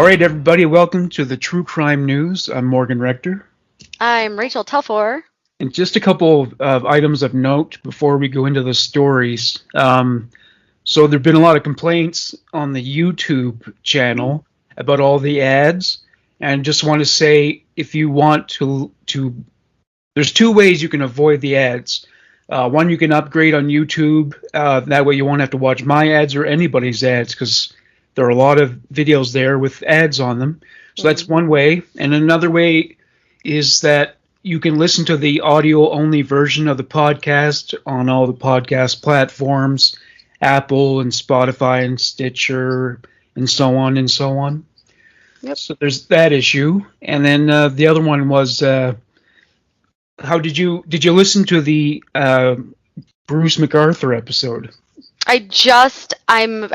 right, everybody, welcome to the True Crime News. I'm Morgan Rector. I'm Rachel Telfor. And just a couple of items of note before we go into the stories. So there have been a lot of complaints on the YouTube channel about all the ads. And just want to say, if you want to there's two ways you can avoid the ads. One, you can upgrade on YouTube. That way you won't have to watch my ads or anybody's ads, because there are a lot of videos there with ads on them. So that's one way. And another way is that you can listen to the audio-only version of the podcast on all the podcast platforms, Apple and Spotify and Stitcher and so on and so on. Yep. So there's that issue. And then the other one was, how did you listen to the Bruce MacArthur episode? I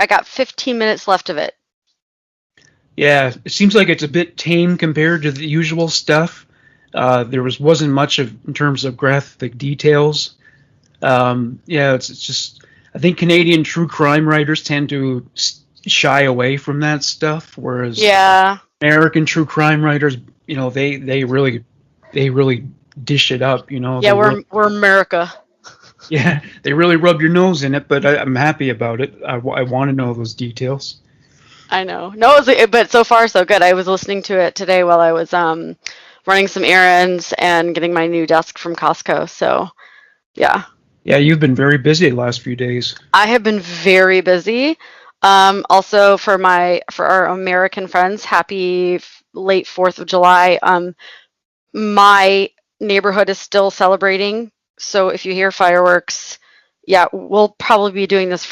got 15 minutes left of it. Yeah, it seems like it's a bit tame compared to the usual stuff. There wasn't much in terms of graphic details. It's just, I think Canadian true crime writers tend to shy away from that stuff, whereas American true crime writers, they really dish it up. Yeah, we're America. Yeah, they really rub your nose in it, but I'm happy about it. I want to know those details. I know. No, but so far so good. I was listening to it today while I was running some errands and getting my new desk from Costco. So, yeah. Yeah, you've been very busy the last few days. I have been very busy. Also, for our American friends, happy late 4th of July. My neighborhood is still celebrating. So if you hear fireworks, yeah, we'll probably be doing this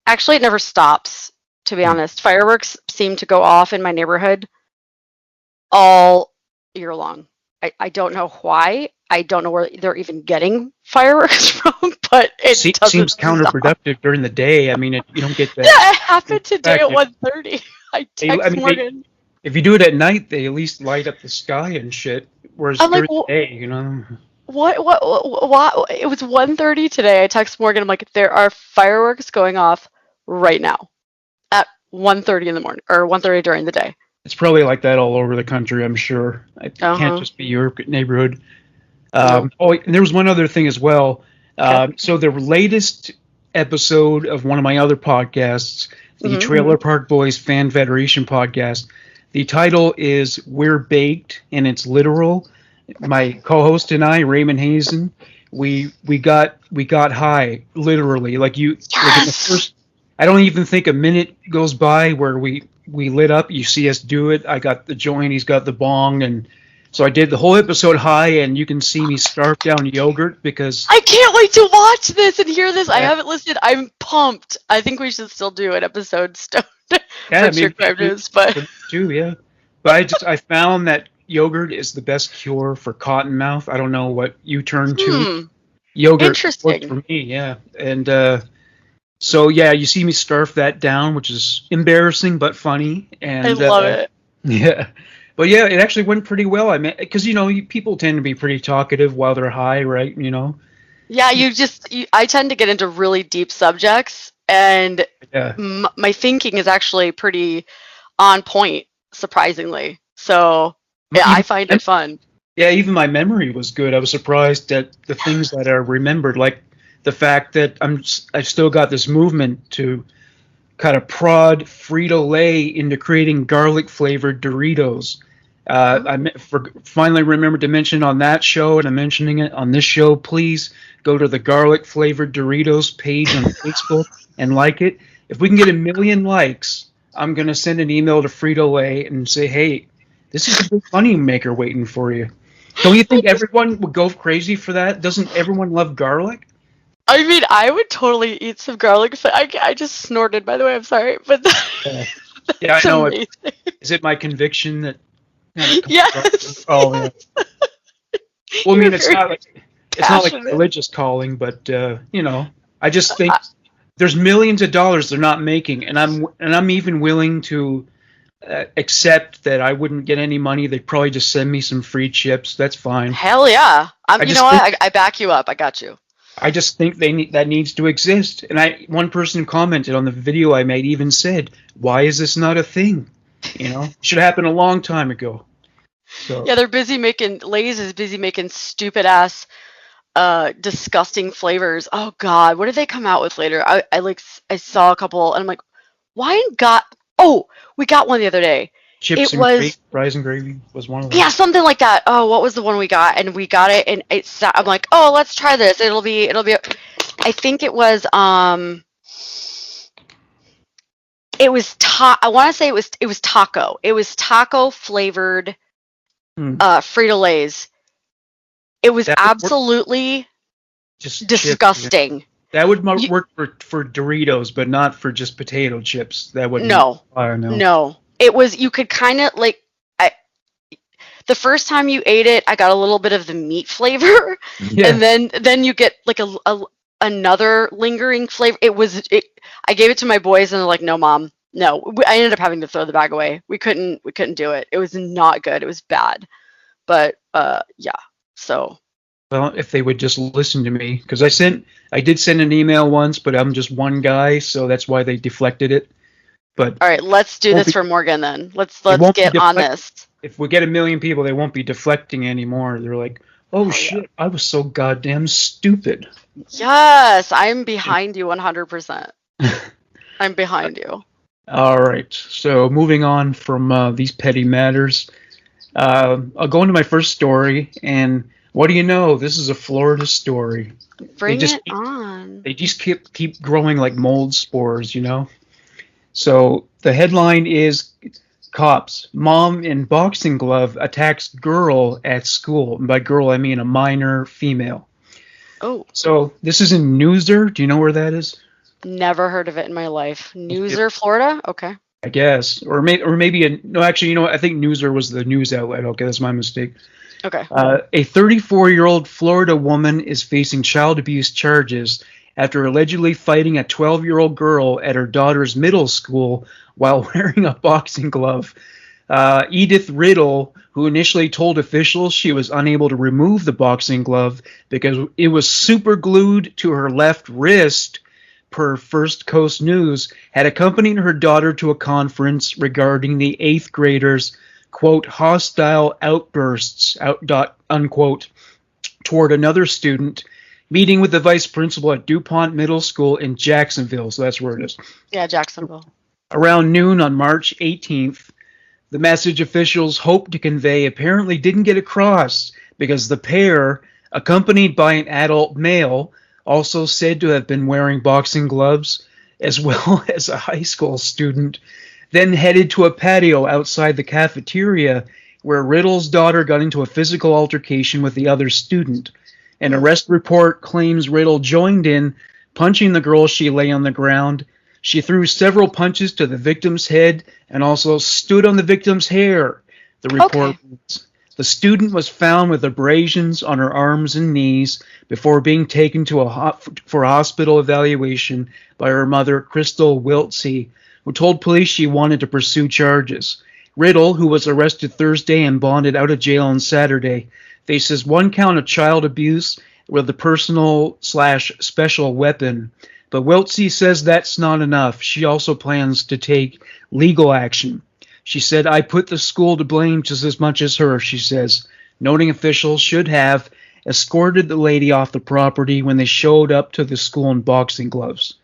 actually, it never stops, to be honest. Fireworks seem to go off in my neighborhood all year long. I don't know why. I don't know where they're even getting fireworks from, but it seems counterproductive during the day. I mean, you don't get that. Yeah, it happened today at 1:30. I text Morgan. If you do it at night, they at least light up the sky and shit. Whereas during the day, What? It was 1:30 today. I text Morgan. I'm like, there are fireworks going off right now at 1:30 in the morning, or 1:30 during the day. It's probably like that all over the country, I'm sure. It can't just be your neighborhood. And there was one other thing as well. So the latest episode of one of my other podcasts, the Trailer Park Boys Fan Federation podcast, the title is We're Baked, and it's literal. My co-host and I, Raymond Hazen, we got high, literally. Like in the first, I don't even think a minute goes by where we lit up. You see us do it. I got the joint, he's got the bong, and so I did the whole episode high, and you can see me scarf down yogurt because I can't wait to watch this and hear this. Yeah. I haven't listened. I'm pumped. I think we should still do an episode stoned for True Crime News, but But I found that yogurt is the best cure for cotton mouth. I don't know what you turn to. Yogurt worked for me, yeah. And you see me scarf that down, which is embarrassing but funny. And I love it. Yeah. But yeah, it actually went pretty well. I mean, because people tend to be pretty talkative while they're high, right? Yeah, I tend to get into really deep subjects, and my thinking is actually pretty on point, surprisingly. So I find it fun. Yeah, even my memory was good. I was surprised at the things that I remembered, like the fact that I've still got this movement to kind of prod Frito-Lay into creating garlic-flavored Doritos. I finally remembered to mention on that show, and I'm mentioning it on this show. Please go to the garlic-flavored Doritos page on Facebook and like it. If we can get 1 million likes, I'm going to send an email to Frito-Lay and say, hey, this is a big money maker waiting for you. Don't you think everyone would go crazy for that? Doesn't everyone love garlic? I mean, I would totally eat some garlic. I just snorted, by the way. I'm sorry, but I know. Is it my conviction that? Yes. Oh, yeah. Well, I mean, it's not like religious calling, but I just think there's millions of dollars they're not making, and I'm even willing to accept that I wouldn't get any money. They'd probably just send me some free chips. That's fine. Hell yeah! I back you up. I got you. I just think that needs to exist. And one person commented on the video I made, even said, "Why is this not a thing?" You know, should have happened a long time ago. So Yeah, they're busy making Lay's is busy making stupid ass disgusting flavors. Oh god, what did they come out with later? I saw a couple and I'm like, why got oh, we got one the other day. chips It and gravy, was fries and gravy was one of them. yeah, something like that. Oh, what was the one we got? And we got it and I'm like, "Oh, let's try this. It'll be I think I want to say it was taco. It was taco flavored Frito-Lays. It was That would work, absolutely just chips. Yeah. disgusting. That would You, work for Doritos, but not for just potato chips. That wouldn't. no, I don't know. no. It was you could kind of like I the first time you ate it, I got a little bit of the meat flavor, Yeah. and then you get like another lingering flavor. I gave it to my boys, and they're like, "No, mom, no." I ended up having to throw the bag away. We couldn't do it. It was not good. It was bad. But yeah. So Well, if they would just listen to me, because I did send an email once, but I'm just one guy, so that's why they deflected it. But all right, let's do won't this be, for Morgan then. Let's won't be get on deflect. this. If we get a million people, they won't be deflecting anymore. They're like, oh Oh yeah. shit, I was so goddamn stupid. Yes, I'm behind you 100%. I'm behind you. All right, so moving on from these petty matters, I'll go into my first story, and what do you know? This is a Florida story. Bring it on. They just keep growing like mold spores, you know. So the headline is cops mom in boxing glove attacks girl at school. And by girl I mean a minor female. Oh, So this is in Newser. Do you know where that is? never heard of it in my life. Newser, Florida? Okay. I guess, or maybe no. Actually, you know what? I think Newser was the news outlet. Okay, that's my mistake. Okay. A 34-year-old Florida woman is facing child abuse charges after allegedly fighting a 12-year-old girl at her daughter's middle school while wearing a boxing glove. Edith Riddle, who initially told officials she was unable to remove the boxing glove because it was super glued to her left wrist, per First Coast News, had accompanied her daughter to a conference regarding the eighth graders' quote hostile outbursts unquote toward another student, meeting with the vice principal at DuPont Middle School in Jacksonville. So that's where it is. Yeah, Jacksonville. Around noon on March 18th, the message officials hoped to convey apparently didn't get across because the pair, accompanied by an adult male, also said to have been wearing boxing gloves, as well as a high school student, then headed to a patio outside the cafeteria where Riddle's daughter got into a physical altercation with the other student. An arrest report claims Riddle joined in, punching the girl. She lay on the ground. She threw several punches to the victim's head and also stood on the victim's hair. The report reads, the student was found with abrasions on her arms and knees before being taken to for hospital evaluation by her mother, Crystal Wiltsey, who told police she wanted to pursue charges. Riddle, who was arrested Thursday and bonded out of jail on Saturday, faces one count of child abuse with a personal/special weapon. But Wiltsey says that's not enough. She also plans to take legal action. She said, I put the school to blame just as much as her, she says, noting officials should have escorted the lady off the property when they showed up to the school in boxing gloves.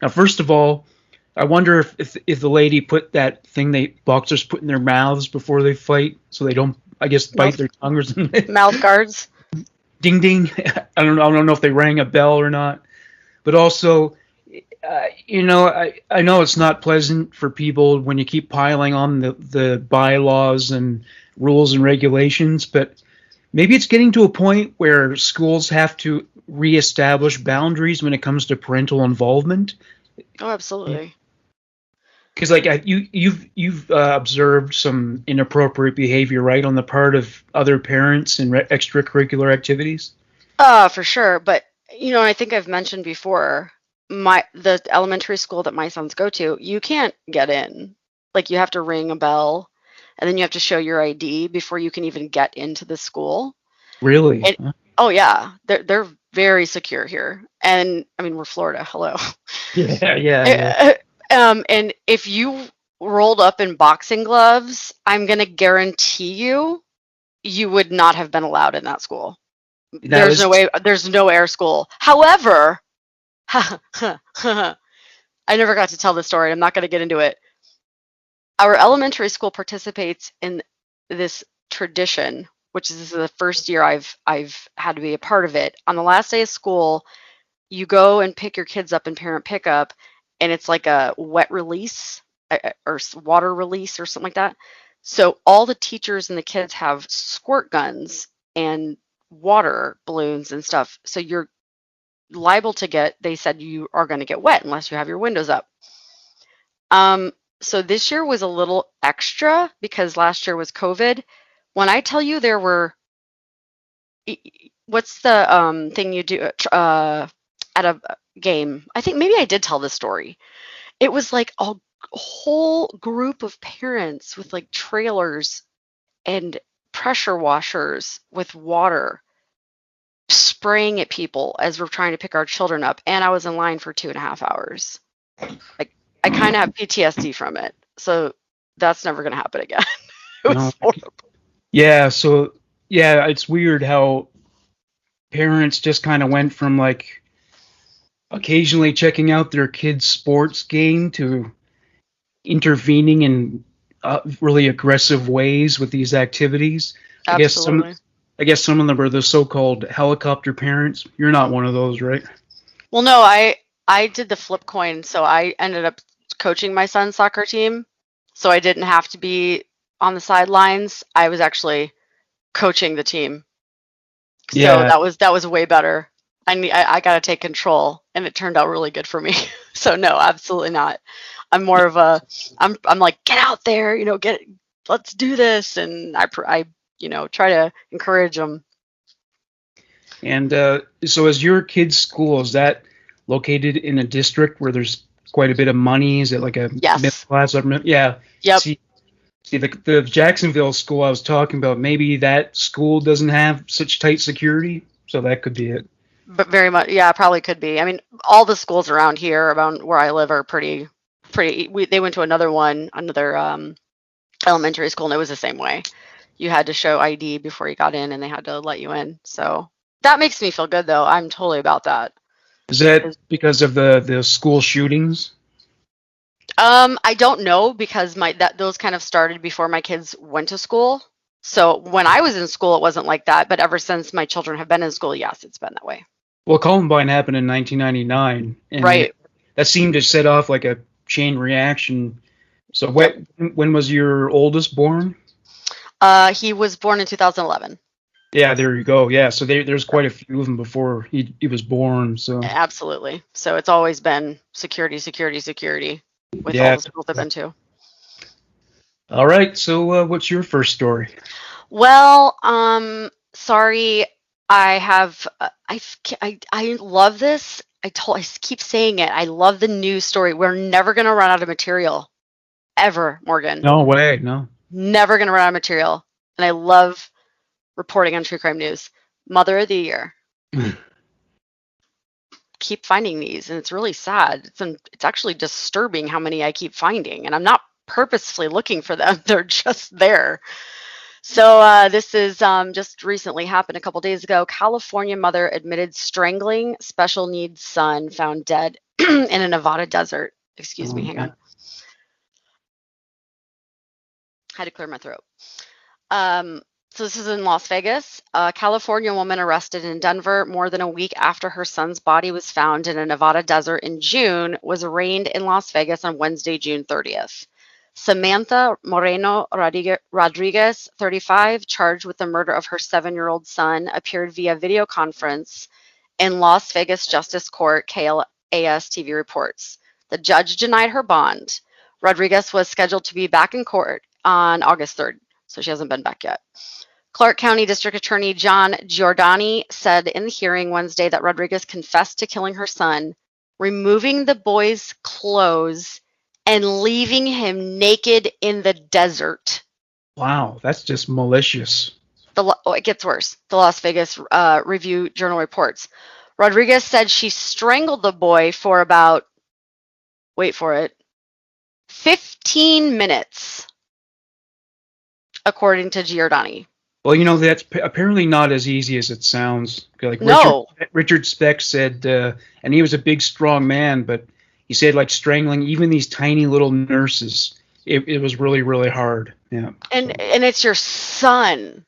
Now, first of all, I wonder if the lady put that thing boxers put in their mouths before they fight so they don't, I guess, bite their tongue or something. Mouth guards. Ding, ding. I don't know if they rang a bell or not. But also, I know it's not pleasant for people when you keep piling on the bylaws and rules and regulations, but maybe it's getting to a point where schools have to reestablish boundaries when it comes to parental involvement. Oh, absolutely. Because you've observed some inappropriate behavior, right, on the part of other parents in extracurricular activities. For sure. But I think I've mentioned before, the elementary school that my sons go to, you can't get in. Like you have to ring a bell, and then you have to show your ID before you can even get into the school. Really? Oh yeah, they're very secure here, and I mean we're Florida. Hello. Yeah. And if you rolled up in boxing gloves, I'm going to guarantee you would not have been allowed in that school. That There's was no way, there's no air school. However, I never got to tell this story. I'm not going to get into it. Our elementary school participates in this tradition, which is the first year I've had to be a part of it. On the last day of school, you go and pick your kids up in parent pickup, and it's like a wet release or water release or something like that. So all the teachers and the kids have squirt guns and water balloons and stuff. So you're liable to get, they said you are going to get wet unless you have your windows up. So this year was a little extra because last year was COVID. When I tell you there were, what's the thing you do at a game? I think maybe I did tell this story. It was like a whole group of parents with like trailers and pressure washers with water spraying at people as we're trying to pick our children up. And I was in line for 2.5 hours. Like, I kind of have PTSD from it. So that's never going to happen again. It was horrible. Yeah, so yeah, it's weird how parents just kind of went from like occasionally checking out their kids' sports game to intervening in really aggressive ways with these activities. Absolutely. I guess some of them are the so-called helicopter parents. You're not one of those, right? Well, no, I did the flip coin, so I ended up coaching my son's soccer team. So I didn't have to be on the sidelines. I was actually coaching the team. So Yeah. that was way better. I got to take control, and it turned out really good for me. So no, absolutely not. I'm more of a I'm like, get out there, let's do this, and I try to encourage them. And so is your kid's school, is that located in a district where there's quite a bit of money? Is it like a Yes. middle class? Yeah. Yep. See, the Jacksonville school I was talking about, maybe that school doesn't have such tight security, so that could be it. But very much, yeah, probably could be. I mean, all the schools around here, around where I live, are pretty. They went to another elementary school, and it was the same way. You had to show ID before you got in, and they had to let you in. So that makes me feel good, though. I'm totally about that. Is that because of the school shootings? I don't know, because those kind of started before my kids went to school. So when I was in school, it wasn't like that. But ever since my children have been in school, yes, it's been that way. Well, Columbine happened in 1999, and Right. that seemed to set off like a chain reaction. So when was your oldest born? He was born in 2011. Yeah, there you go. Yeah, so there's quite a few of them before he was born. So Absolutely. So it's always been security with all the schools I've been to. All right. So what's your first story? Well, sorry. I have. I love this. I keep saying it. I love the news story. We're never gonna run out of material, ever, Morgan. No way. No. Never gonna run out of material. And I love reporting on true crime news. Mother of the Year. Keep finding these, and it's really sad. It's actually disturbing how many I keep finding, and I'm not purposefully looking for them. They're just there. So this is just recently happened a couple days ago. California mother admitted strangling special needs son found dead in a Nevada desert. Excuse me, hang on. Had to clear my throat. So this is in Las Vegas. A California woman arrested in Denver more than a week after her son's body was found in a Nevada desert in June was arraigned in Las Vegas on Wednesday, June 30th. Samantha Moreno Rodriguez, 35, charged with the murder of her 7-year-old son, appeared via video conference in Las Vegas Justice Court, KLAS TV reports. The judge denied her bond. Rodriguez was scheduled to be back in court on August 3rd, so she hasn't been back yet. Clark County District Attorney John Giordani said in the hearing Wednesday that Rodriguez confessed to killing her son, removing the boy's clothes, and leaving him naked in the desert. Wow, that's just malicious. It gets worse. The Las Vegas Review-Journal reports. Rodriguez said she strangled the boy for about, wait for it, 15 minutes, according to Giordani. Well, that's apparently not as easy as it sounds. Like No. Richard Speck said, and he was a big, strong man, but he said like strangling even these tiny little nurses, it was really, really hard. Yeah. And it's your son.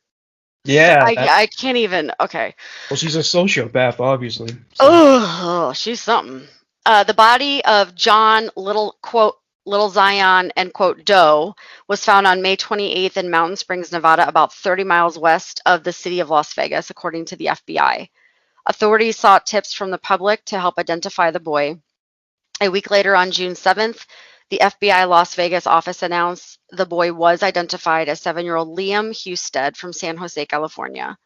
Yeah. I can't even. Okay. Well, she's a sociopath, obviously. So. Oh, she's something. The body of John Little Zion end quote Doe was found on May 28th in Mountain Springs, Nevada, about 30 miles west of the city of Las Vegas, according to the FBI. Authorities sought tips from the public to help identify the boy. A week later, on June 7th, the FBI Las Vegas office announced the boy was identified as 7-year-old Liam Husted from San Jose, California.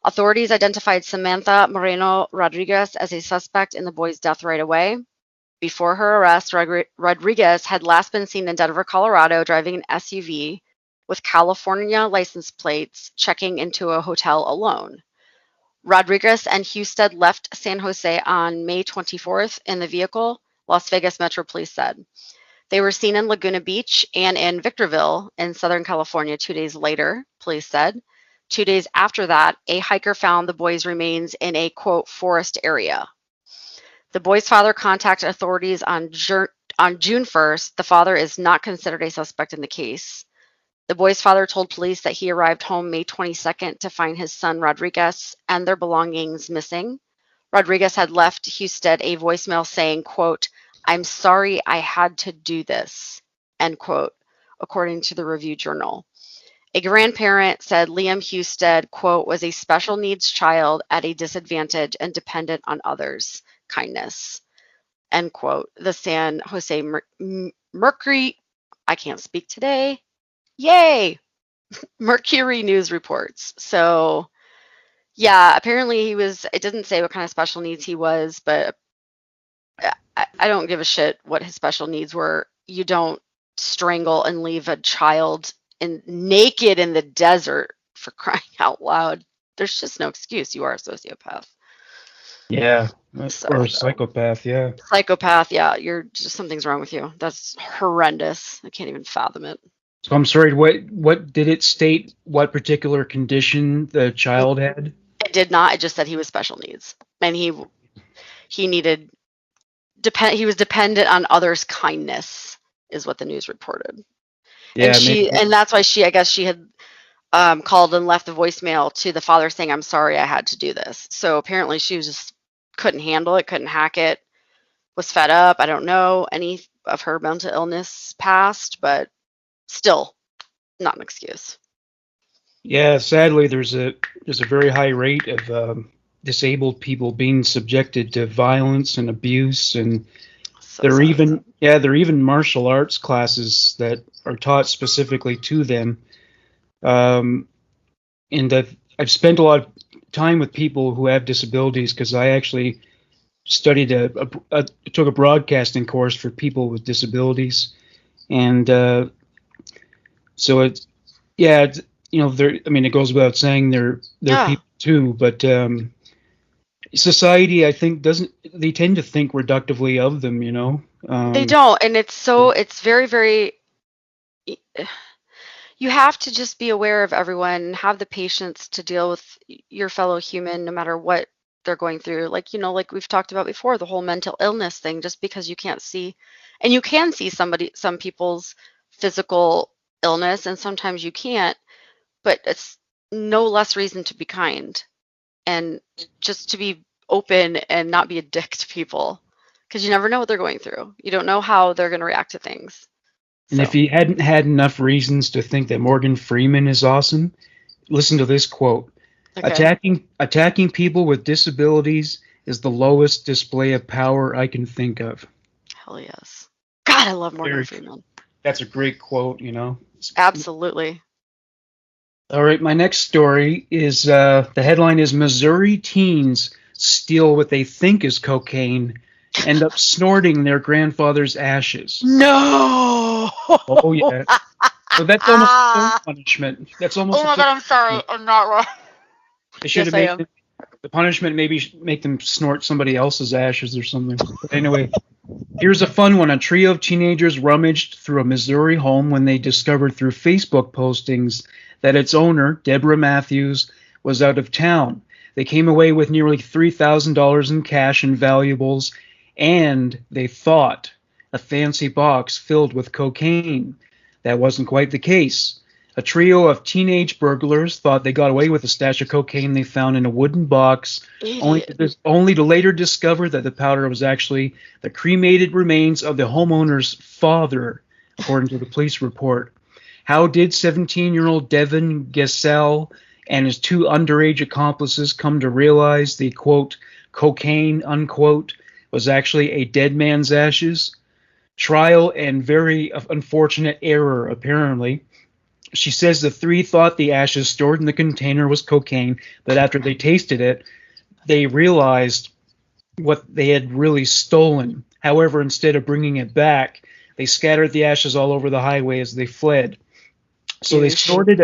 Authorities identified Samantha Moreno Rodriguez as a suspect in the boy's death right away. Before her arrest, Rodriguez had last been seen in Denver, Colorado, driving an SUV with California license plates, checking into a hotel alone. Rodriguez and Husted left San Jose on May 24th in the vehicle, Las Vegas Metro Police said. They were seen in Laguna Beach and in Victorville in Southern California 2 days later, police said. 2 days after that, a hiker found the boy's remains in a, quote, forest area. The boy's father contacted authorities on June 1st. The father is not considered a suspect in the case. The boy's father told police that he arrived home May 22nd to find his son Rodriguez and their belongings missing. Rodriguez had left Husted a voicemail saying, quote, "I'm sorry I had to do this," end quote, according to the Review Journal. A grandparent said Liam Husted, quote, was a special needs child at a disadvantage and dependent on others' kindness, end quote. The San Jose Mercury, I can't speak today. Yay! Mercury News reports. So, yeah, apparently it didn't say what kind of special needs he was, but I don't give a shit what his special needs were. You don't strangle and leave a child naked in the desert, for crying out loud. There's just no excuse. You are a sociopath. Yeah, or a psychopath, yeah. Psychopath, yeah. Something's wrong with you. That's horrendous. I can't even fathom it. So I'm sorry, what did it state what particular condition the child had? It did not. It just said he was special needs. And he was dependent on others' kindness, is what the news reported. Yeah, and that's why I guess she had called and left a voicemail to the father saying, "I'm sorry I had to do this." So apparently she just couldn't handle it, couldn't hack it, was fed up. I don't know any of her mental illness past, but still not an excuse. Yeah, sadly, there's a very high rate of disabled people being subjected to violence and abuse, and there are even martial arts classes that are taught specifically to them. And I've spent a lot of time with people who have disabilities because I actually studied took a broadcasting course for people with disabilities, and so it goes without saying they're people too, but society, I think, they tend to think reductively of them, They don't, and it's very, very, you have to just be aware of everyone, have the patience to deal with your fellow human no matter what they're going through. Like we've talked about before, the whole mental illness thing, just because you can't see, and you can see some people's physical illness and sometimes you can't, but it's no less reason to be kind and just to be open and not be a dick to people, because you never know what they're going through. You don't know how they're going to react to things. And if you hadn't had enough reasons to think that Morgan Freeman is awesome, listen to this quote. Okay. Attacking people with disabilities is the lowest display of power I can think of. Hell yes. God, I love Morgan Freeman. That's a great quote, Absolutely. All right, my next story is the headline is Missouri teens steal what they think is cocaine, end up snorting their grandfather's ashes. No. Oh yeah. So that's almost a punishment. That's almost. Oh my God, I'm sorry. I'm not wrong. They should have made the punishment maybe make them snort somebody else's ashes or something. But anyway, Here's a fun one. A trio of teenagers rummaged through a Missouri home when they discovered through Facebook postings that its owner, Deborah Matthews, was out of town. They came away with nearly $3,000 in cash and valuables, and they thought a fancy box filled with cocaine. That wasn't quite the case. A trio of teenage burglars thought they got away with a stash of cocaine they found in a wooden box, Idiot. only to later discover that the powder was actually the cremated remains of the homeowner's father, according to the police report. How did 17-year-old Devin Gessell and his two underage accomplices come to realize the, quote, cocaine, unquote, was actually a dead man's ashes? Trial and very unfortunate error, apparently. She says the three thought the ashes stored in the container was cocaine, but after they tasted it, they realized what they had really stolen. However, instead of bringing it back, they scattered the ashes all over the highway as they fled. So they Douche. snorted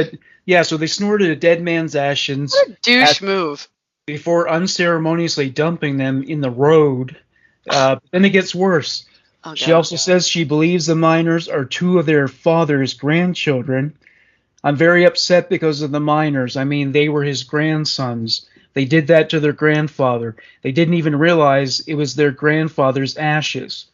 a dead man's ashes What a douche move. before unceremoniously dumping them in the road. Then it gets worse. Oh, She God. also says she believes the minors are two of their father's grandchildren. I'm very upset because of the minors. I mean, they were his grandsons. They did that to their grandfather. They didn't even realize it was their grandfather's ashes.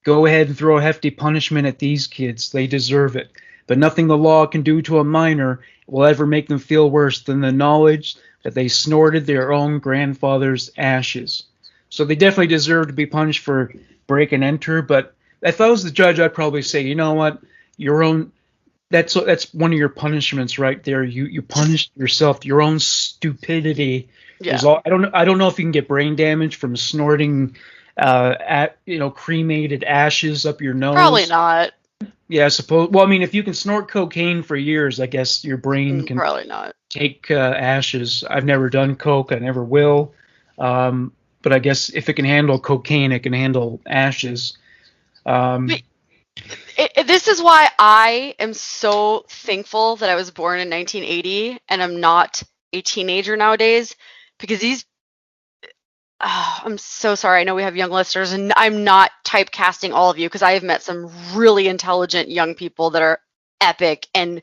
Go ahead and throw a hefty punishment at these kids. They deserve it. But nothing the law can do to a minor will ever make them feel worse than the knowledge that they snorted their own grandfather's ashes. So they definitely deserve to be punished for break and enter. But if I was the judge, I'd probably say, you know what, your own that's one of your punishments right there. You punished yourself, your own stupidity. Yeah. I don't know if you can get brain damage from snorting cremated ashes up your nose. Probably not. Yeah, I suppose. Well, I mean, if you can snort cocaine for years, I guess your brain can Probably not. take ashes. I've never done coke. I never will. But I guess if it can handle cocaine, it can handle ashes. This is why I am so thankful that I was born in 1980 and I'm not a teenager nowadays, because I'm so sorry. I know we have young listeners, and I'm not typecasting all of you, because I have met some really intelligent young people that are epic, and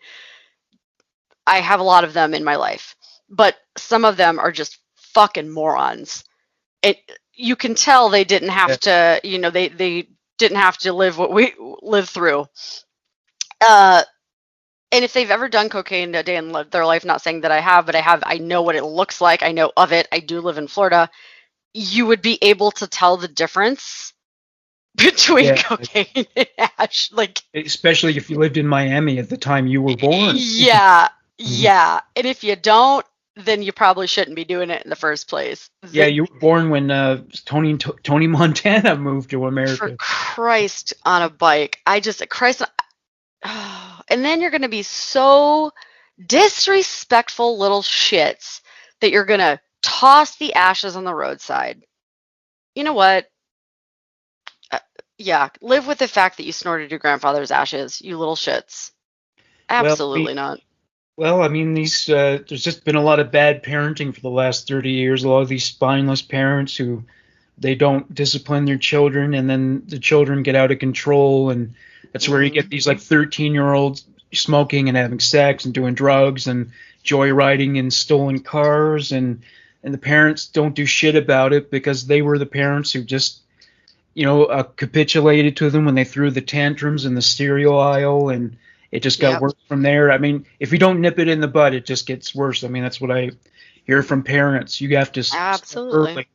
I have a lot of them in my life. But some of them are just fucking morons. You can tell they didn't have to, they didn't have to live what we lived through. And if they've ever done cocaine a day in their life, not saying that I have, but I know what it looks like. I know of it. I do live in Florida. You would be able to tell the difference between cocaine and ash. Like, especially if you lived in Miami at the time you were born. Yeah. Yeah. And if you don't, then you probably shouldn't be doing it in the first place. Yeah, you were born when Tony Montana moved to America. For Christ on a bike. And then you're going to be so disrespectful little shits that you're going to toss the ashes on the roadside. You know what? Yeah, live with the fact that you snorted your grandfather's ashes, you little shits. Absolutely not. Well, I mean, there's just been a lot of bad parenting for the last 30 years. A lot of these spineless parents who they don't discipline their children, and then the children get out of control, and that's where you get these like 13-year-olds smoking and having sex and doing drugs and joyriding in stolen cars, and the parents don't do shit about it because they were the parents who just capitulated to them when they threw the tantrums in the cereal aisle, and it just got worse from there. I mean, if you don't nip it in the bud, it just gets worse. I mean, that's what I hear from parents. You have to absolutely.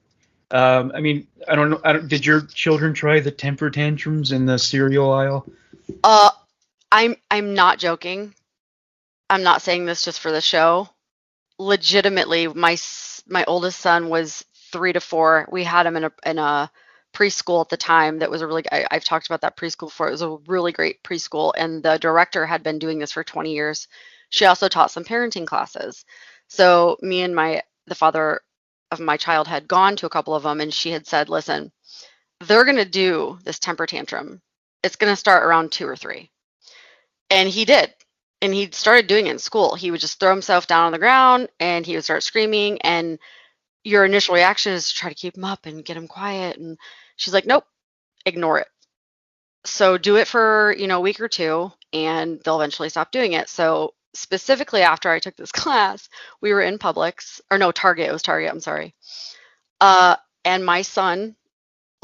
I mean, I don't know. Did your children try the temper tantrums in the cereal aisle? I'm not joking. I'm not saying this just for the show. Legitimately, my oldest son was 3 to 4. We had him in a preschool at the time that was I've talked about that preschool before. It was a really great preschool, and the director had been doing this for 20 years. She also taught some parenting classes. So me and the father of my child had gone to a couple of them, and she had said, listen, they're going to do this temper tantrum. It's going to start around 2 or 3. And he did. And he started doing it in school. He would just throw himself down on the ground and he would start screaming, and your initial reaction is to try to keep him up and get him quiet. And she's like, nope. ignore it. So do it for, a week or two, and they'll eventually stop doing it. So specifically after I took this class, we were in Publix, or no, Target. It was Target. I'm sorry. Uh, and my son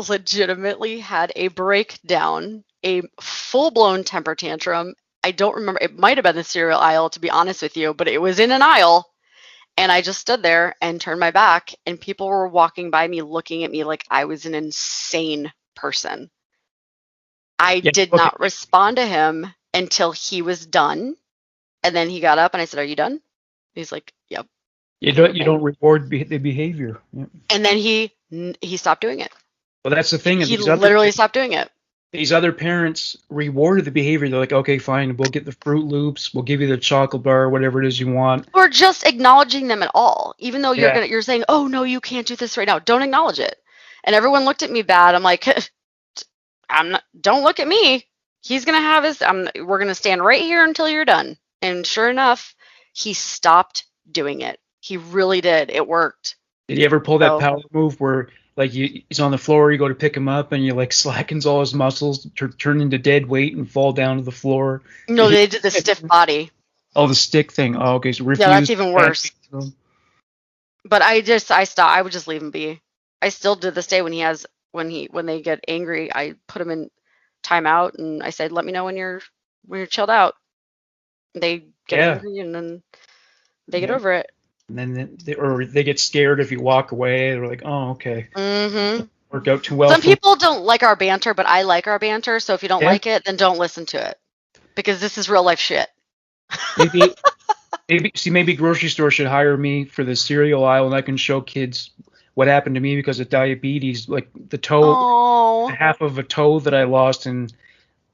legitimately had a breakdown, a full-blown temper tantrum. I don't remember. It might have been the cereal aisle, to be honest with you, but it was in an aisle. And I just stood there and turned my back, and people were walking by me looking at me like I was an insane person. I Yeah. did Okay. not respond to him until he was done. And then he got up and I said, "Are you done?" He's like, "Yep." You Okay, don't you okay. don't reward the behavior. Yeah. And then he stopped doing it. Well, that's the thing. He These other literally stopped doing it. these other parents rewarded the behavior. They're like, okay, fine, we'll get the Fruit Loops, we'll give you the chocolate bar, whatever it is you want. Or just acknowledging them at all, even though Yeah. you're saying, "Oh no, you can't do this right now." Don't acknowledge it. And everyone looked at me bad. I'm like, don't look at me. He's gonna have his. We're gonna stand right here until you're done. And sure enough, he stopped doing it. He really did. It worked. Did you ever pull that So power move where like he's on the floor, you go to pick him up, and you like slackens all his muscles, turn into dead weight, and fall down to the floor? no, they did the stiff body. Oh, the stick thing. Oh, okay. So Yeah, that's refuse. even worse. But I stopped. I would just leave him be. I still to this day when they get angry, I put them in timeout and I said, "Let me know when you're chilled out." They get Yeah. angry and then they get Yeah. over it. And then they get scared if you walk away. They're like, oh, okay, Mm-hmm. worked out too well. Some people don't like our banter, but I like our banter. So if you don't Yeah. like it, then don't listen to it because this is real life shit. Maybe grocery store should hire me for the cereal aisle, and I can show kids what happened to me because of diabetes, like the Oh, half of a toe that I lost, and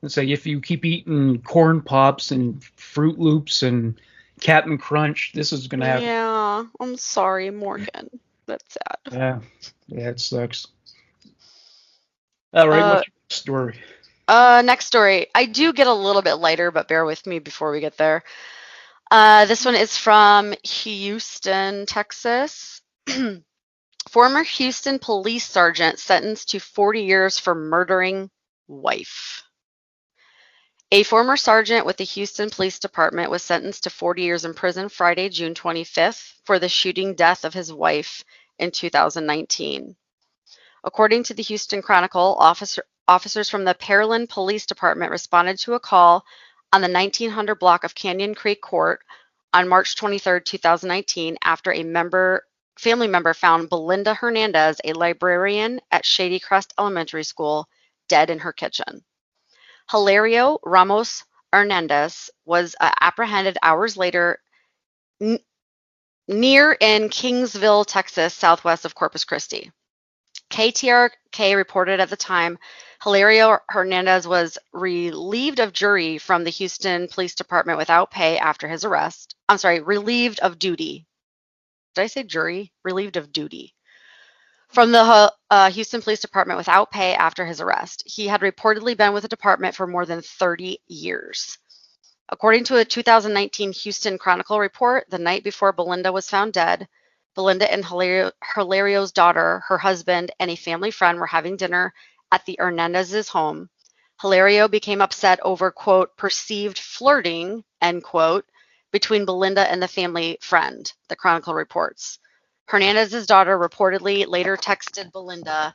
say if you keep eating corn pops and Fruit Loops and Captain Crunch, this is gonna happen. yeah. I'm sorry, Morgan. That's sad. Yeah, it sucks. All right, what's your story? Next story. I do get a little bit lighter, but bear with me before we get there. This one is from Houston, Texas. Former Houston police sergeant sentenced to 40 years for murdering wife. A former sergeant with the Houston Police Department was sentenced to 40 years in prison Friday, June 25th, for the shooting death of his wife in 2019. According to the Houston Chronicle, officers from the Pearland Police Department responded to a call on the 1900 block of Canyon Creek Court on March 23, 2019, after a family member found Belinda Hernandez, a librarian at Shady Crest Elementary School, dead in her kitchen. Hilario Ramos Hernandez was apprehended hours later near in Kingsville, Texas, southwest of Corpus Christi. KTRK reported at the time Hilario Hernandez was relieved of jury from the Houston Police Department without pay after his arrest. I'm sorry, relieved of duty. Did I say jury? Relieved of duty. From the Houston Police Department without pay after his arrest. He had reportedly been with the department for more than 30 years. According to a 2019 Houston Chronicle report, the night before Belinda was found dead, Belinda and Hilario's daughter, her husband, and a family friend were having dinner at the Hernandez's home. Hilario became upset over, quote, perceived flirting, end quote, between Belinda and the family friend, the Chronicle reports. Hernandez's daughter reportedly later texted Belinda,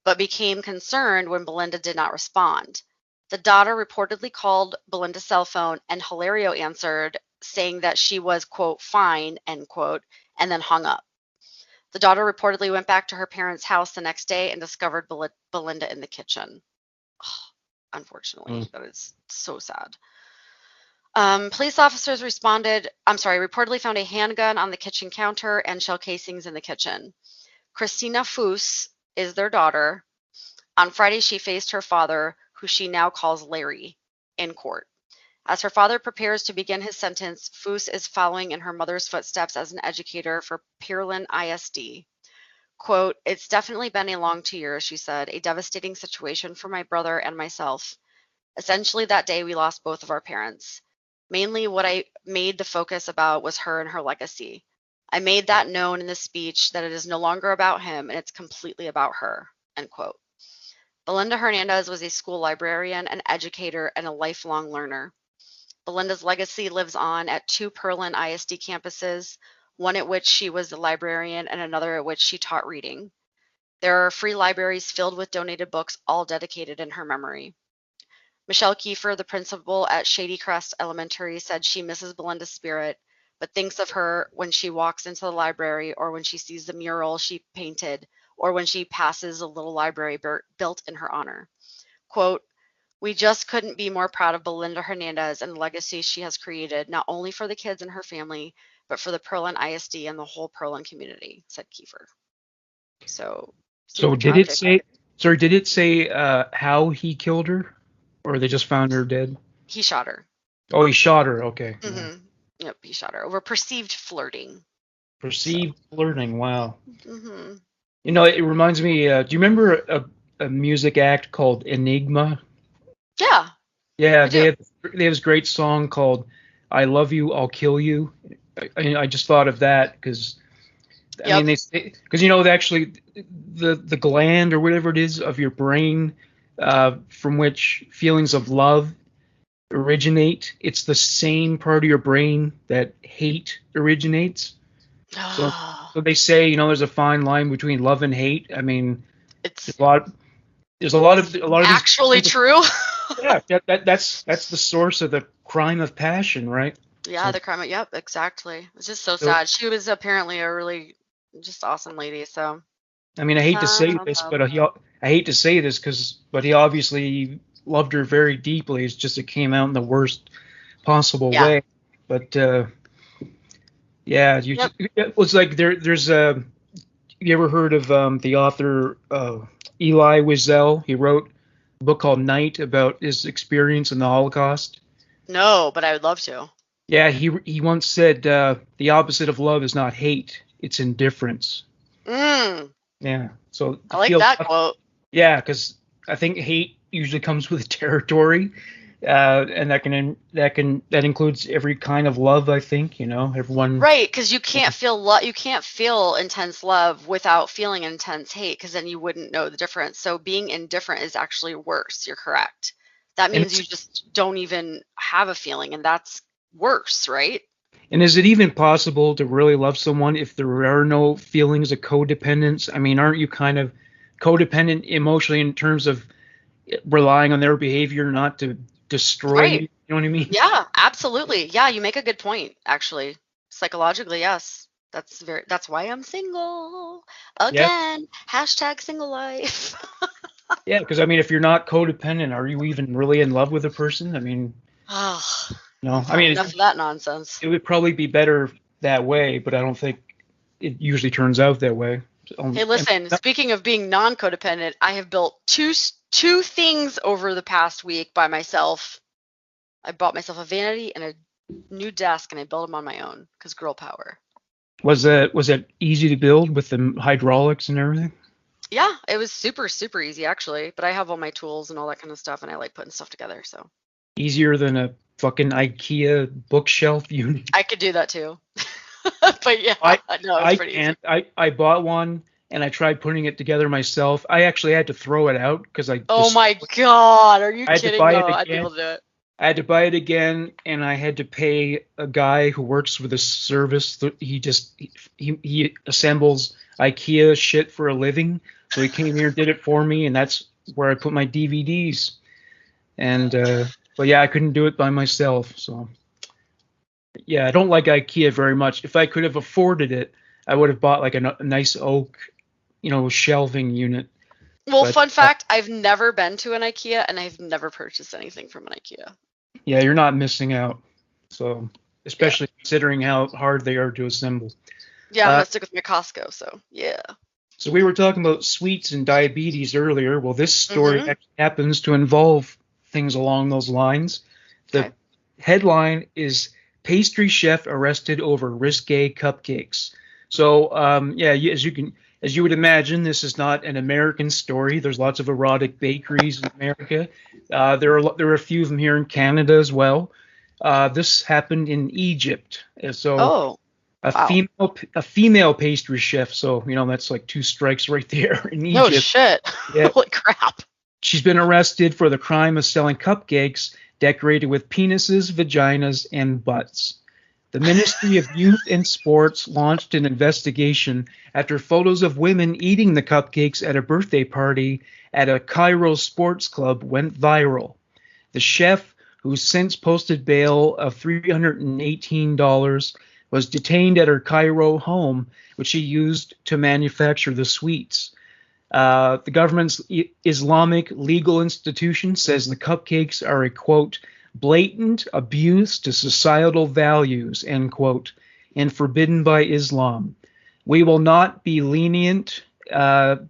but became concerned when Belinda did not respond. The daughter reportedly called Belinda's cell phone, and Hilario answered, saying that she was, quote, fine, end quote, and then hung up. The daughter reportedly went back to her parents' house the next day and discovered Belinda in the kitchen. Oh, unfortunately, that is so sad. Police officers reportedly found a handgun on the kitchen counter and shell casings in the kitchen. Christina Foose is their daughter. On Friday, she faced her father, who she now calls Larry, in court. As her father prepares to begin his sentence, Foose is following in her mother's footsteps as an educator for Pearland ISD. Quote, it's definitely been a long 2 years, she said, a devastating situation for my brother and myself. Essentially, that day we lost both of our parents. Mainly what I made the focus about was her and her legacy. I made that known in the speech that it is no longer about him and it's completely about her, end quote. Belinda Hernandez was a school librarian, an educator, and a lifelong learner. Belinda's legacy lives on at 2 Pearland ISD campuses, one at which she was a librarian and another at which she taught reading. There are free libraries filled with donated books, all dedicated in her memory. Michelle Kiefer, the principal at Shady Crest Elementary, said she misses Belinda's spirit, but thinks of her when she walks into the library or when she sees the mural she painted or when she passes a little library built in her honor. Quote, "We just couldn't be more proud of Belinda Hernandez and the legacy she has created, not only for the kids and her family, but for the Pearland ISD and the whole Pearland community," said Kiefer. So did it say? Sorry, did it say how he killed her, or they just found her dead? He shot her. Oh, he shot her. Okay. Mm-hmm. Yep, he shot her over perceived flirting. Perceived flirting. Wow. Mm-hmm. You know, it reminds me. Do you remember a music act called Enigma? Yeah. Yeah, they have this great song called "I Love You, I'll Kill You." I just thought of that because I mean because you know actually the gland or whatever it is of your brain from which feelings of love originate, it's the same part of your brain that hate originates. So they say, you know, there's a fine line between love and hate. I mean, there's a lot of actually these true. Yeah, that's the source of the crime of passion, right? Yeah, the crime. Yep, exactly. It's just so sad. She was apparently a really just awesome lady. So. I mean, I hate to say this, but I hate to say this but he obviously loved her very deeply. It's just it came out in the worst possible way. But it was like there's a. You ever heard of the author Elie Wiesel? He wrote a book called Night about his experience in the Holocaust. No, but I would love to. Yeah, he once said the opposite of love is not hate, it's indifference. Yeah, so I like that quote. Yeah, because I think hate usually comes with territory, and that includes every kind of love. I think, you know, everyone. Right, because you can't feel intense love without feeling intense hate, because then you wouldn't know the difference. So being indifferent is actually worse. You're correct. That means you just don't even have a feeling, and that's worse, right? And is it even possible to really love someone if there are no feelings of codependence? I mean, aren't you kind of codependent emotionally in terms of relying on their behavior not to destroy you? You know what I mean? Yeah, absolutely. Yeah, you make a good point, actually. Psychologically, yes. That's why I'm single. Again, hashtag single life. Yeah, because I mean, if you're not codependent, are you even really in love with a person? I mean, no. I mean, enough of that nonsense. It would probably be better that way, but I don't think it usually turns out that way. Hey, listen, speaking of being non-codependent, I have built two things over the past week by myself. I bought myself a vanity and a new desk, and I built them on my own because girl power. Was it easy to build with the hydraulics and everything? Yeah, it was super, super easy, actually. But I have all my tools and all that kind of stuff, and I like putting stuff together. So easier than a fucking IKEA bookshelf unit. I could do that too. But yeah, it's pretty easy. I bought one and I tried putting it together myself. I actually had to throw it out because my God, are you kidding? I'd be able to do it. I had to buy it again, and I had to pay a guy who works with a service. He assembles IKEA shit for a living. So he came here and did it for me, and that's where I put my DVDs. And but yeah, I couldn't do it by myself. So yeah, I don't like IKEA very much. If I could have afforded it, I would have bought like a nice oak, shelving unit. Well, fun fact, I've never been to an IKEA, and I've never purchased anything from an IKEA. Yeah, you're not missing out. So, especially considering how hard they are to assemble. Yeah, I'm going to stick with my Costco, so yeah. So we were talking about sweets and diabetes earlier. Well, this story actually happens to involve things along those lines. The headline is Pastry Chef Arrested Over Risque Cupcakes. So, as you would imagine, this is not an American story. There's lots of erotic bakeries in America. There are a few of them here in Canada as well. This happened in Egypt. So a female pastry chef. So that's like two strikes right there in Egypt. No shit. Yeah. Holy crap. She's been arrested for the crime of selling cupcakes decorated with penises, vaginas, and butts. The Ministry of Youth and Sports launched an investigation after photos of women eating the cupcakes at a birthday party at a Cairo sports club went viral. The chef, who's since posted bail of $318, was detained at her Cairo home, which she used to manufacture the sweets. The government's Islamic legal institution says the cupcakes are a, quote, blatant abuse to societal values, end quote, and forbidden by Islam. We will not be lenient, that's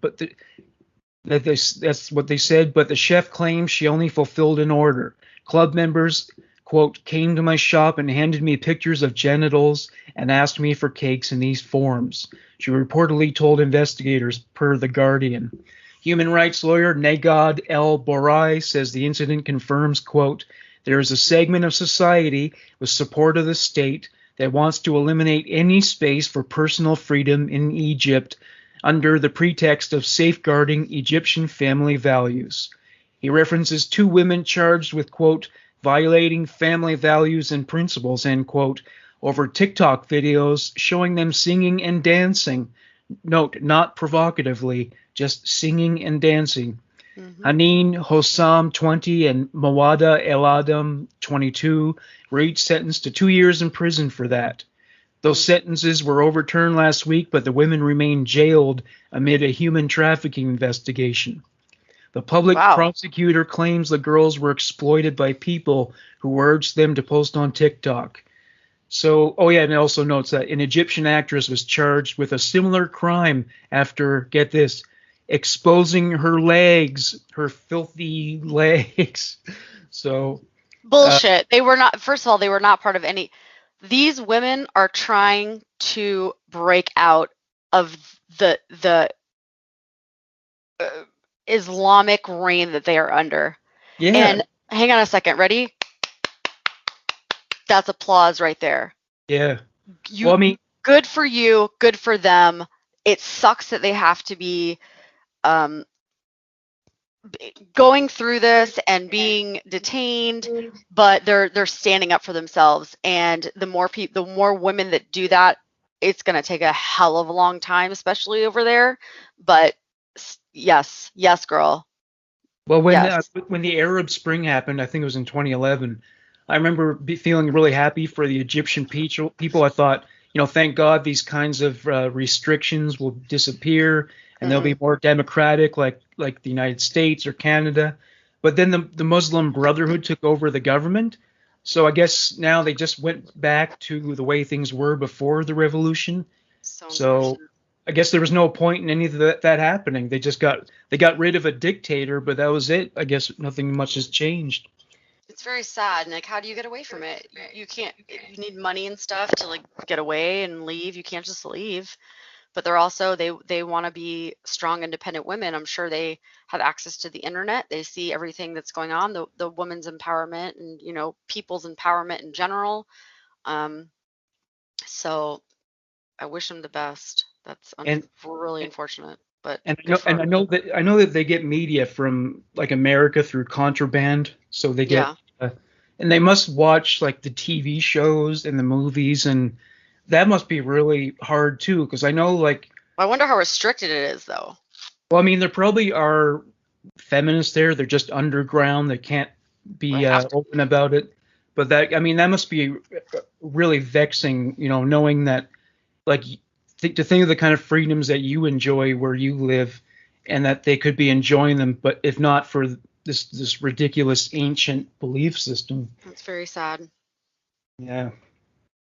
what they said, but the chef claims she only fulfilled an order. Club members, quote, came to my shop and handed me pictures of genitals and asked me for cakes in these forms. She reportedly told investigators, per The Guardian. Human rights lawyer Nagad El Borai says the incident confirms, quote, there is a segment of society with support of the state that wants to eliminate any space for personal freedom in Egypt under the pretext of safeguarding Egyptian family values. He references two women charged with, quote, violating family values and principles, end quote, over TikTok videos showing them singing and dancing. Note, not provocatively, just singing and dancing. Mm-hmm. Haneen Hossam, 20, and Mawada El Adam, 22, were each sentenced to 2 years in prison for that. Those sentences were overturned last week, but the women remain jailed amid a human trafficking investigation. The public prosecutor claims the girls were exploited by people who urged them to post on TikTok. So, and it also notes that an Egyptian actress was charged with a similar crime after, get this, exposing her legs, her filthy legs. So bullshit. They were not. First of all, they were not part of any. These women are trying to break out of the Islamic reign that they are under. Yeah. And hang on a second. Ready? That's applause right there. Yeah. Good for you. Good for them. It sucks that they have to be going through this and being detained, but they're standing up for themselves. And the more women that do that, it's going to take a hell of a long time, especially over there. But yes, girl. Well, when the Arab Spring happened, I think it was in 2011. I remember feeling really happy for the Egyptian people. I thought, thank God these kinds of restrictions will disappear and they'll be more democratic, like the United States or Canada. But then the Muslim Brotherhood took over the government. So I guess now they just went back to the way things were before the revolution. So I guess there was no point in any of that happening. They got rid of a dictator, but that was it. I guess nothing much has changed. It's very sad. And how do you get away from it? You can't. You need money and stuff to get away and leave. You can't just leave. But they're also they want to be strong, independent women. I'm sure they have access to the internet. They see everything that's going on, the women's empowerment and people's empowerment in general. So I wish them the best. That's really unfortunate. But I know that they get media from America through contraband, so they get and they must watch the TV shows and the movies, and that must be really hard too, because I know I wonder how restricted it is though. Well, I mean, there probably are feminists there. They're just underground. They can't be open about it. But that must be really vexing, knowing that to think of the kind of freedoms that you enjoy where you live, and that they could be enjoying them, but if not for this ridiculous ancient belief system. That's very sad. Yeah.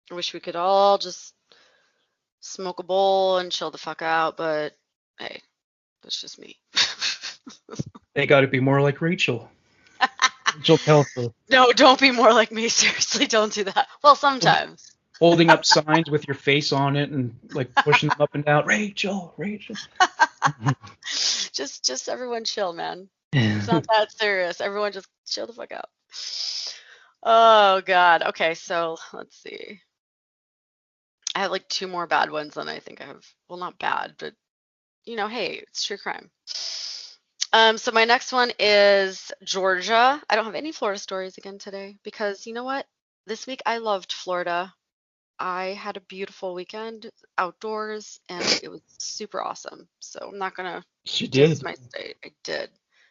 I wish we could all just smoke a bowl and chill the fuck out, but hey, that's just me. They got to be more like Rachel. Rachel Pelfer. No, don't be more like me. Seriously, don't do that. Well, sometimes. Holding up signs with your face on it and pushing them up and down. Rachel. just everyone chill, man. It's not that serious. Everyone just chill the fuck out. Oh God. Okay, so let's see. I have 2 more bad ones, and I think I have. Well, not bad, but hey, it's true crime. So my next one is Georgia. I don't have any Florida stories again today because you know what? This week I loved Florida. I had a beautiful weekend outdoors and it was super awesome. So I'm not gonna She diss did. my state. I did.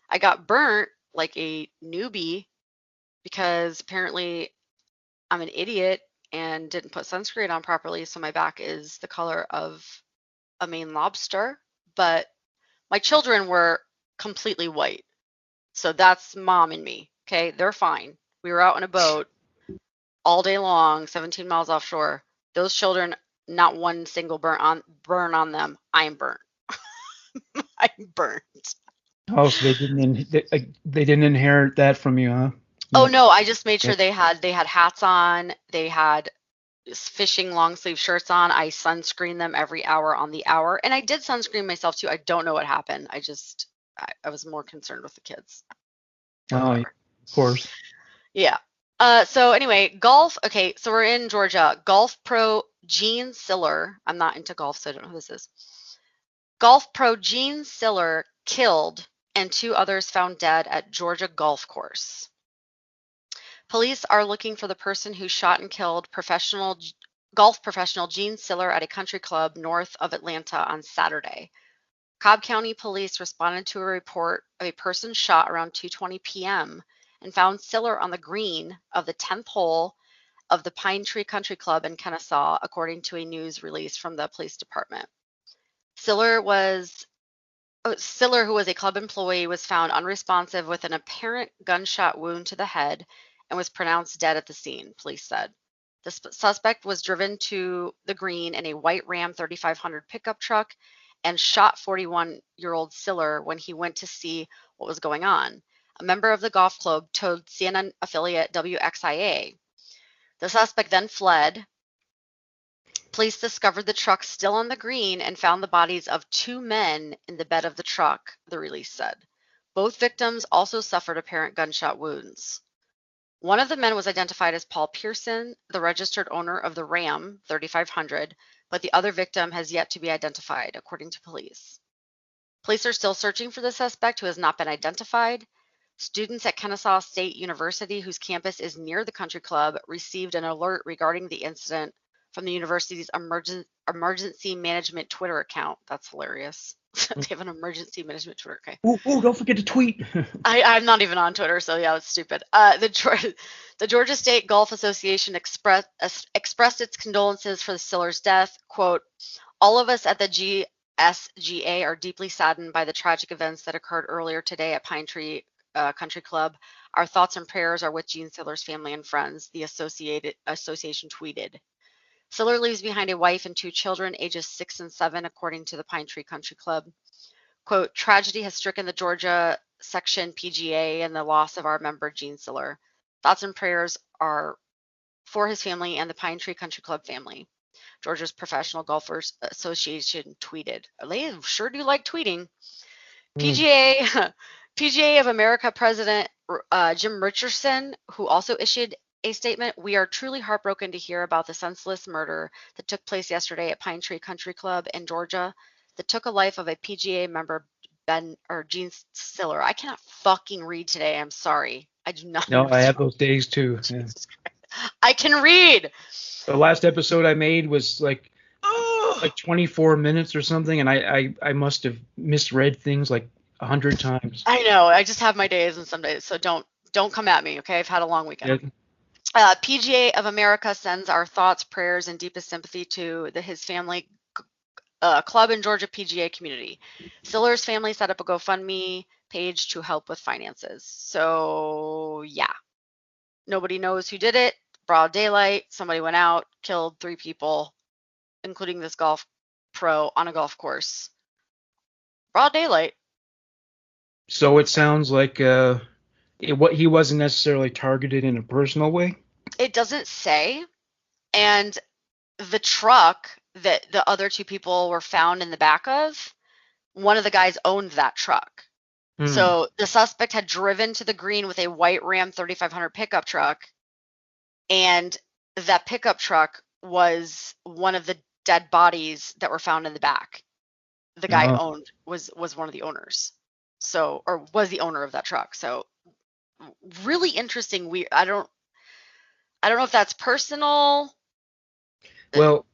I got burnt like a newbie because apparently I'm an idiot and didn't put sunscreen on properly, so my back is the color of a Maine lobster. But my children were completely white. So that's mom and me. Okay, they're fine. We were out on a boat all day long, 17 miles offshore. Those children, not one single burn on them. I'm burnt. I'm burnt. Oh, so they didn't inherit that from you, huh? Oh No. no, I just made sure Yep. they had hats on. They had fishing long sleeve shirts on. I sunscreen them every hour on the hour, and I did sunscreen myself too. I don't know what happened. I was more concerned with the kids, but Oh, yeah, whatever. of course. Yeah. So anyway, golf. Okay, so we're in Georgia. Golf pro Gene Siller. I'm not into golf, so I don't know who this is. Golf pro Gene Siller killed and two others found dead at Georgia golf course. Police are looking for the person who shot and killed golf professional Gene Siller at a country club north of Atlanta on Saturday. Cobb County Police responded to a report of a person shot around 2:20 p.m. and found Siller on the green of the 10th hole of the Pine Tree Country Club in Kennesaw, according to a news release from the police department. Siller was Siller, who was a club employee, was found unresponsive with an apparent gunshot wound to the head and was pronounced dead at the scene, police said. The suspect was driven to the green in a white Ram 3500 pickup truck and shot 41-year-old Siller when he went to see what was going on. A member of the golf club told CNN affiliate WXIA. The suspect then fled. Police discovered the truck still on the green and found the bodies of two men in the bed of the truck, the release said. Both victims also suffered apparent gunshot wounds. One of the men was identified as Paul Pearson, the registered owner of the Ram 3500, but the other victim has yet to be identified, according to police. Police are still searching for the suspect who has not been identified. Students at Kennesaw State University, whose campus is near the country club, received an alert regarding the incident from the university's emergency management Twitter account. That's hilarious. They have an emergency management Twitter. Okay. Oh, don't forget to tweet. I'm not even on Twitter, so yeah, that's stupid. The Georgia State Golf Association expressed its condolences for the Siller's death. Quote, all of us at the GSGA are deeply saddened by the tragic events that occurred earlier today at Pine Tree Country Club. Our thoughts and prayers are with Gene Siller's family and friends, the association tweeted. Siller leaves behind a wife and two children, ages 6 and 7, according to the Pine Tree Country Club. Quote, tragedy has stricken the Georgia Section PGA and the loss of our member, Gene Siller. Thoughts and prayers are for his family and the Pine Tree Country Club family. Georgia's Professional Golfers Association tweeted. They sure do like tweeting. PGA of America President Jim Richardson, who also issued a statement, we are truly heartbroken to hear about the senseless murder that took place yesterday at Pine Tree Country Club in Georgia that took a life of a PGA member, Gene Siller. I cannot fucking read today. I'm sorry. I do not know No, I what's have wrong. those days too. Yeah. I can read. The last episode I made was like Ugh. 24 minutes or something, and I must have misread things like 100 times. I know. I just have my days and some days, so don't come at me, okay? I've had a long weekend. Yeah. PGA of America sends our thoughts, prayers, and deepest sympathy to his family, club and Georgia PGA community. Siller's family set up a GoFundMe page to help with finances. So yeah, nobody knows who did it. Broad daylight, somebody went out, killed 3 people, including this golf pro on a golf course. Broad daylight. So it sounds like he wasn't necessarily targeted in a personal way. It doesn't say. And the truck that the other 2 people were found in the back of, one of the guys owned that truck. So the suspect had driven to the green with a white Ram 3500 pickup truck, and that pickup truck was one of the dead bodies that were found in the back. The guy Oh. was one of the owners. So, or was the owner of that truck. So really interesting. I don't know if that's personal. Well,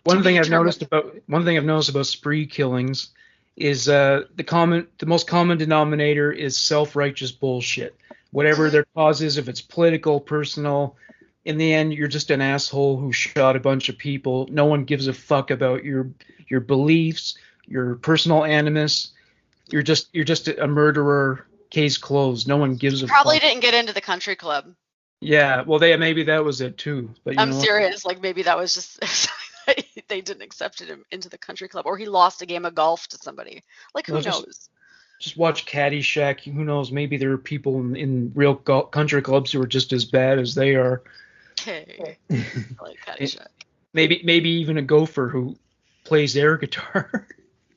To one be thing I've determined. noticed about spree killings is the most common denominator is self-righteous bullshit. Whatever their cause is, if it's political, personal, in the end, you're just an asshole who shot a bunch of people. No one gives a fuck about your beliefs, your personal animus. You're just a murderer. Case closed. No one gives a Probably fuck. didn't get into the country club. Yeah, well, maybe that was it too. But I'm serious. Like maybe that was just they didn't accept him into the country club, or he lost a game of golf to somebody. Like who knows? Just watch Caddyshack. Who knows? Maybe there are people in real country clubs who are just as bad as they are. Okay, I like Caddyshack. Maybe even a gopher who plays air guitar.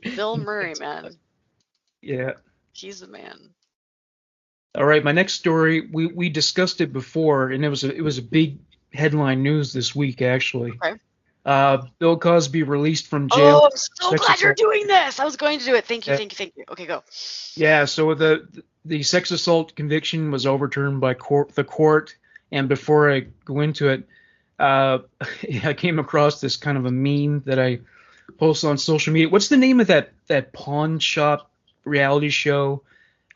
Bill Murray, man. Yeah. He's the man. All right, my next story, we discussed it before, and it was a big headline news this week, actually. Okay. Bill Cosby released from jail. Oh, I'm so glad you're doing this. I was going to do it. Thank you. Okay, go. Yeah, so the sex assault conviction was overturned by the court, and before I go into it, I came across this kind of a meme that I posted on social media. What's the name of that pawn shop reality show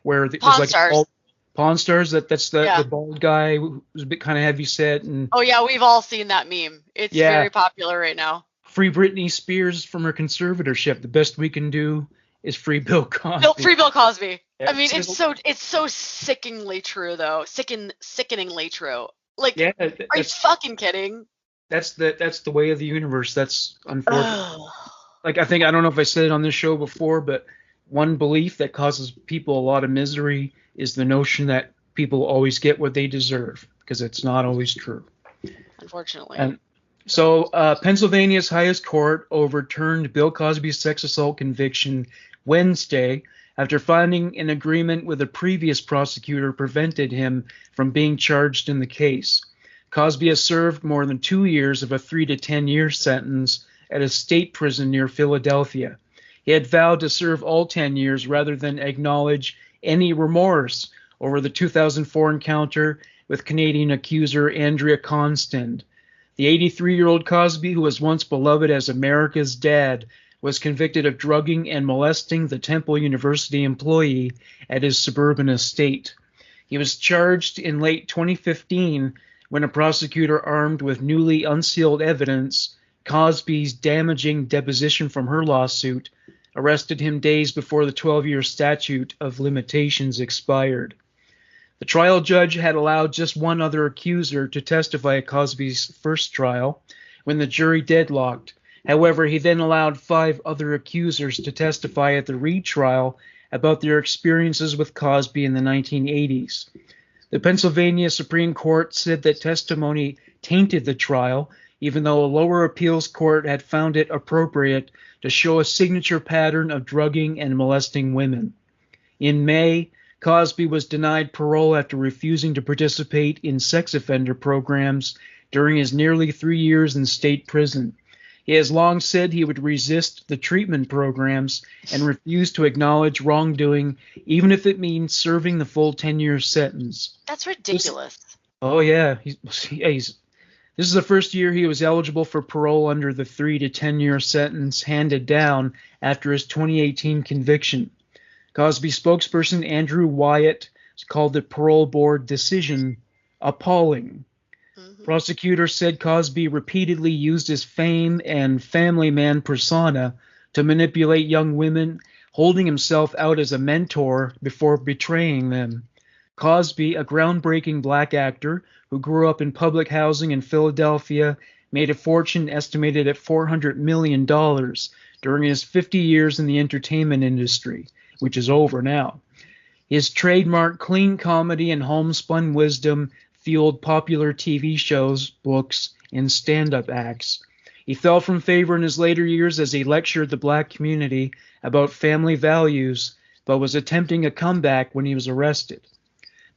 where there's like Stars. Pawn Stars? That's the bald guy who's a bit kind of heavy set and. Oh yeah, we've all seen that meme. It's very popular right now. Free Britney Spears from her conservatorship. The best we can do is free Bill Cosby. Free Bill Cosby. Yeah, I mean, it's so sickeningly true though. Sickeningly true. Like, are you fucking kidding? That's the way of the universe. That's unfortunate. Like I don't know if I said it on this show before, but one belief that causes people a lot of misery is the notion that people always get what they deserve, because it's not always true. Unfortunately. And so Pennsylvania's highest court overturned Bill Cosby's sex assault conviction Wednesday after finding an agreement with a previous prosecutor prevented him from being charged in the case. Cosby has served more than 2 years of a 3 to 10 year sentence at a state prison near Philadelphia. He had vowed to serve all 10 years rather than acknowledge any remorse over the 2004 encounter with Canadian accuser Andrea Constand. The 83-year-old Cosby, who was once beloved as America's dad, was convicted of drugging and molesting the Temple University employee at his suburban estate. He was charged in late 2015 when a prosecutor armed with newly unsealed evidence, Cosby's damaging deposition from her lawsuit, arrested him days before the 12-year statute of limitations expired. The trial judge had allowed just one other accuser to testify at Cosby's first trial when the jury deadlocked. However, he then allowed 5 other accusers to testify at the retrial about their experiences with Cosby in the 1980s. The Pennsylvania Supreme Court said that testimony tainted the trial, even though a lower appeals court had found it appropriate to show a signature pattern of drugging and molesting women. In May, Cosby was denied parole after refusing to participate in sex offender programs during his nearly 3 years in state prison. He has long said he would resist the treatment programs and refuse to acknowledge wrongdoing, even if it means serving the full 10-year sentence. That's ridiculous. This is the first year he was eligible for parole under the 3 to 10-year sentence handed down after his 2018 conviction. Cosby spokesperson Andrew Wyatt called the parole board decision appalling. Mm-hmm. Prosecutors said Cosby repeatedly used his fame and family man persona to manipulate young women, holding himself out as a mentor before betraying them. Cosby, a groundbreaking black actor who grew up in public housing in Philadelphia, made a fortune estimated at $400 million during his 50 years in the entertainment industry, which is over now. His trademark clean comedy and homespun wisdom fueled popular TV shows, books, and stand-up acts. He fell from favor in his later years as he lectured the black community about family values, but was attempting a comeback when he was arrested.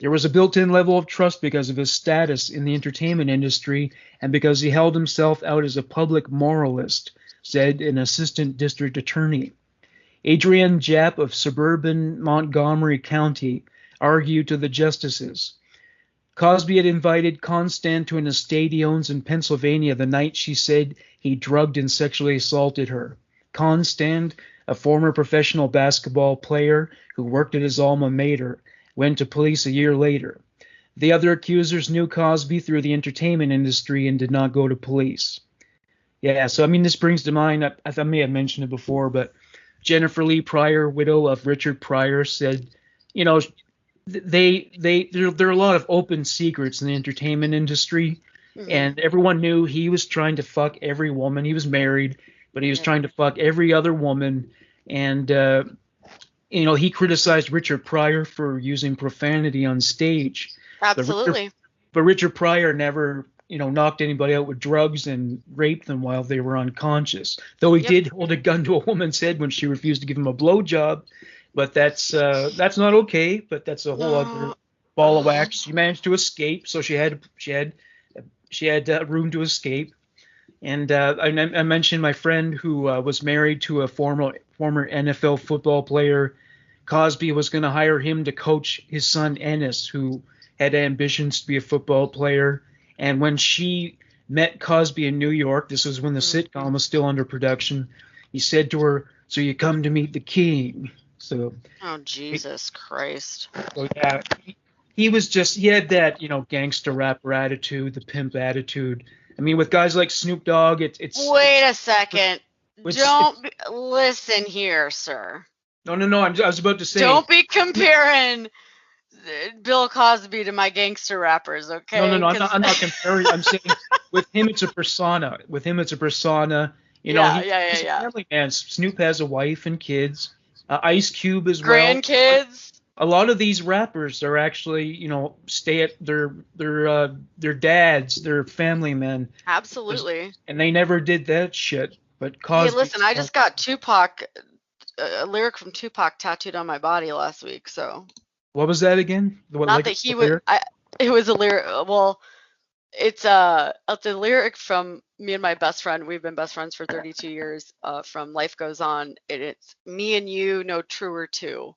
There was a built-in level of trust because of his status in the entertainment industry and because he held himself out as a public moralist, said an assistant district attorney. Adrienne Japp of suburban Montgomery County argued to the justices. Cosby had invited Constand to an estate he owns in Pennsylvania the night she said he drugged and sexually assaulted her. Constand, a former professional basketball player who worked at his alma mater, went to police a year later. The other accusers knew Cosby through the entertainment industry and did not go to police. Yeah, so I mean, this brings to mind, I may have mentioned it before, but Jennifer Lee Pryor, widow of Richard Pryor, said, you know, there are a lot of open secrets in the entertainment industry, and everyone knew he was trying to fuck every woman. He was married, but he was trying to fuck every other woman, and he criticized Richard Pryor for using profanity on stage. Absolutely. But Richard Pryor never, knocked anybody out with drugs and raped them while they were unconscious. Though he did hold a gun to a woman's head when she refused to give him a blowjob. But that's not okay. But that's a whole other ball of wax. She managed to escape, so she had room to escape. And I mentioned my friend who was married to a former NFL football player. Cosby was going to hire him to coach his son Ennis, who had ambitions to be a football player. And when she met Cosby in New York, this was when the sitcom was still under production, he said to her, "So you come to meet the king." So, oh, Jesus Christ. So yeah, he had that, gangster rapper attitude, the pimp attitude. I mean, with guys like Snoop Dogg, it's. Wait a second. Listen here, sir. No. I was about to say. Don't be comparing Bill Cosby to my gangster rappers, okay? No. I'm not comparing. I'm saying with him, it's a persona. He's a family man. Snoop has a wife and kids. Ice Cube as well. Grandkids. A lot of these rappers are actually, stay at their dads, their family men. Absolutely. And they never did that shit. But Cosby. Hey, listen, I just got a lyric from Tupac tattooed on my body last week. So. What was that again? It was a lyric. Well, it's a lyric from me and my best friend. We've been best friends for 32 years. From Life Goes On. It's me and you, no truer two.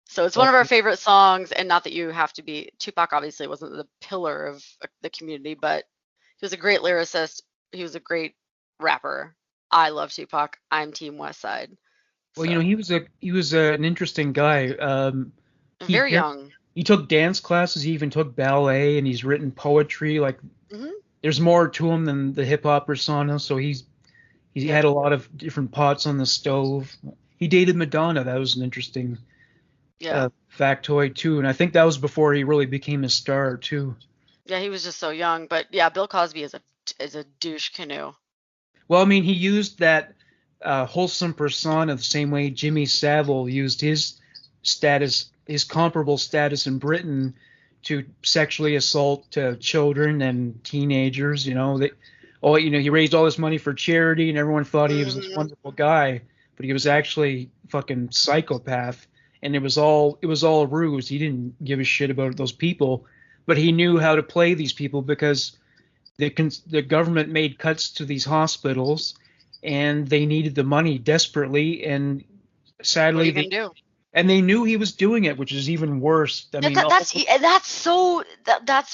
So it's one of our favorite songs, and not that you have to be. Tupac obviously wasn't the pillar of the community, but he was a great lyricist. He was a great rapper. I love Tupac. I'm Team West Side. Well, he was an interesting guy. Very young. He took dance classes. He even took ballet, and he's written poetry. Like, there's more to him than the hip hop persona. So he had a lot of different pots on the stove. He dated Madonna. That was an interesting factoid too. And I think that was before he really became a star too. Yeah, he was just so young. But yeah, Bill Cosby is a douche canoe. Well, I mean, he used that wholesome persona the same way Jimmy Savile used his comparable status in Britain to sexually assault children and teenagers. He raised all this money for charity, and everyone thought he was this wonderful guy, but he was actually a fucking psychopath, and it was all a ruse. He didn't give a shit about those people, but he knew how to play these people because the government made cuts to these hospitals, and they needed the money desperately, and sadly and they knew he was doing it, which is even worse. I mean, that's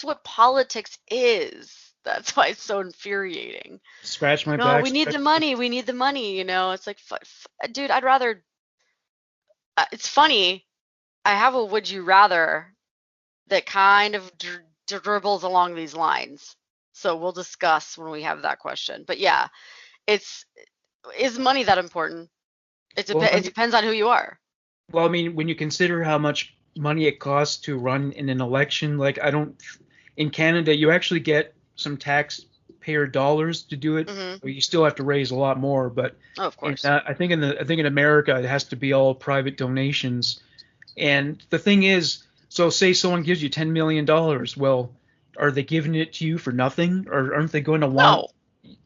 what politics is. That's why it's so infuriating. Scratch my back. No, we need the money. We need the money. It's like, dude, I'd rather. It's funny. I have a would you rather that kind of dribbles along these lines. So we'll discuss when we have that question. But yeah, is money that important? It depends on who you are. Well, I mean, when you consider how much money it costs to run in an election, in Canada, you actually get some taxpayer dollars to do it, but you still have to raise a lot more. But of course, I think in America, it has to be all private donations. And the thing is, so say someone gives you $10 million, well, are they giving it to you for nothing, or aren't they going to want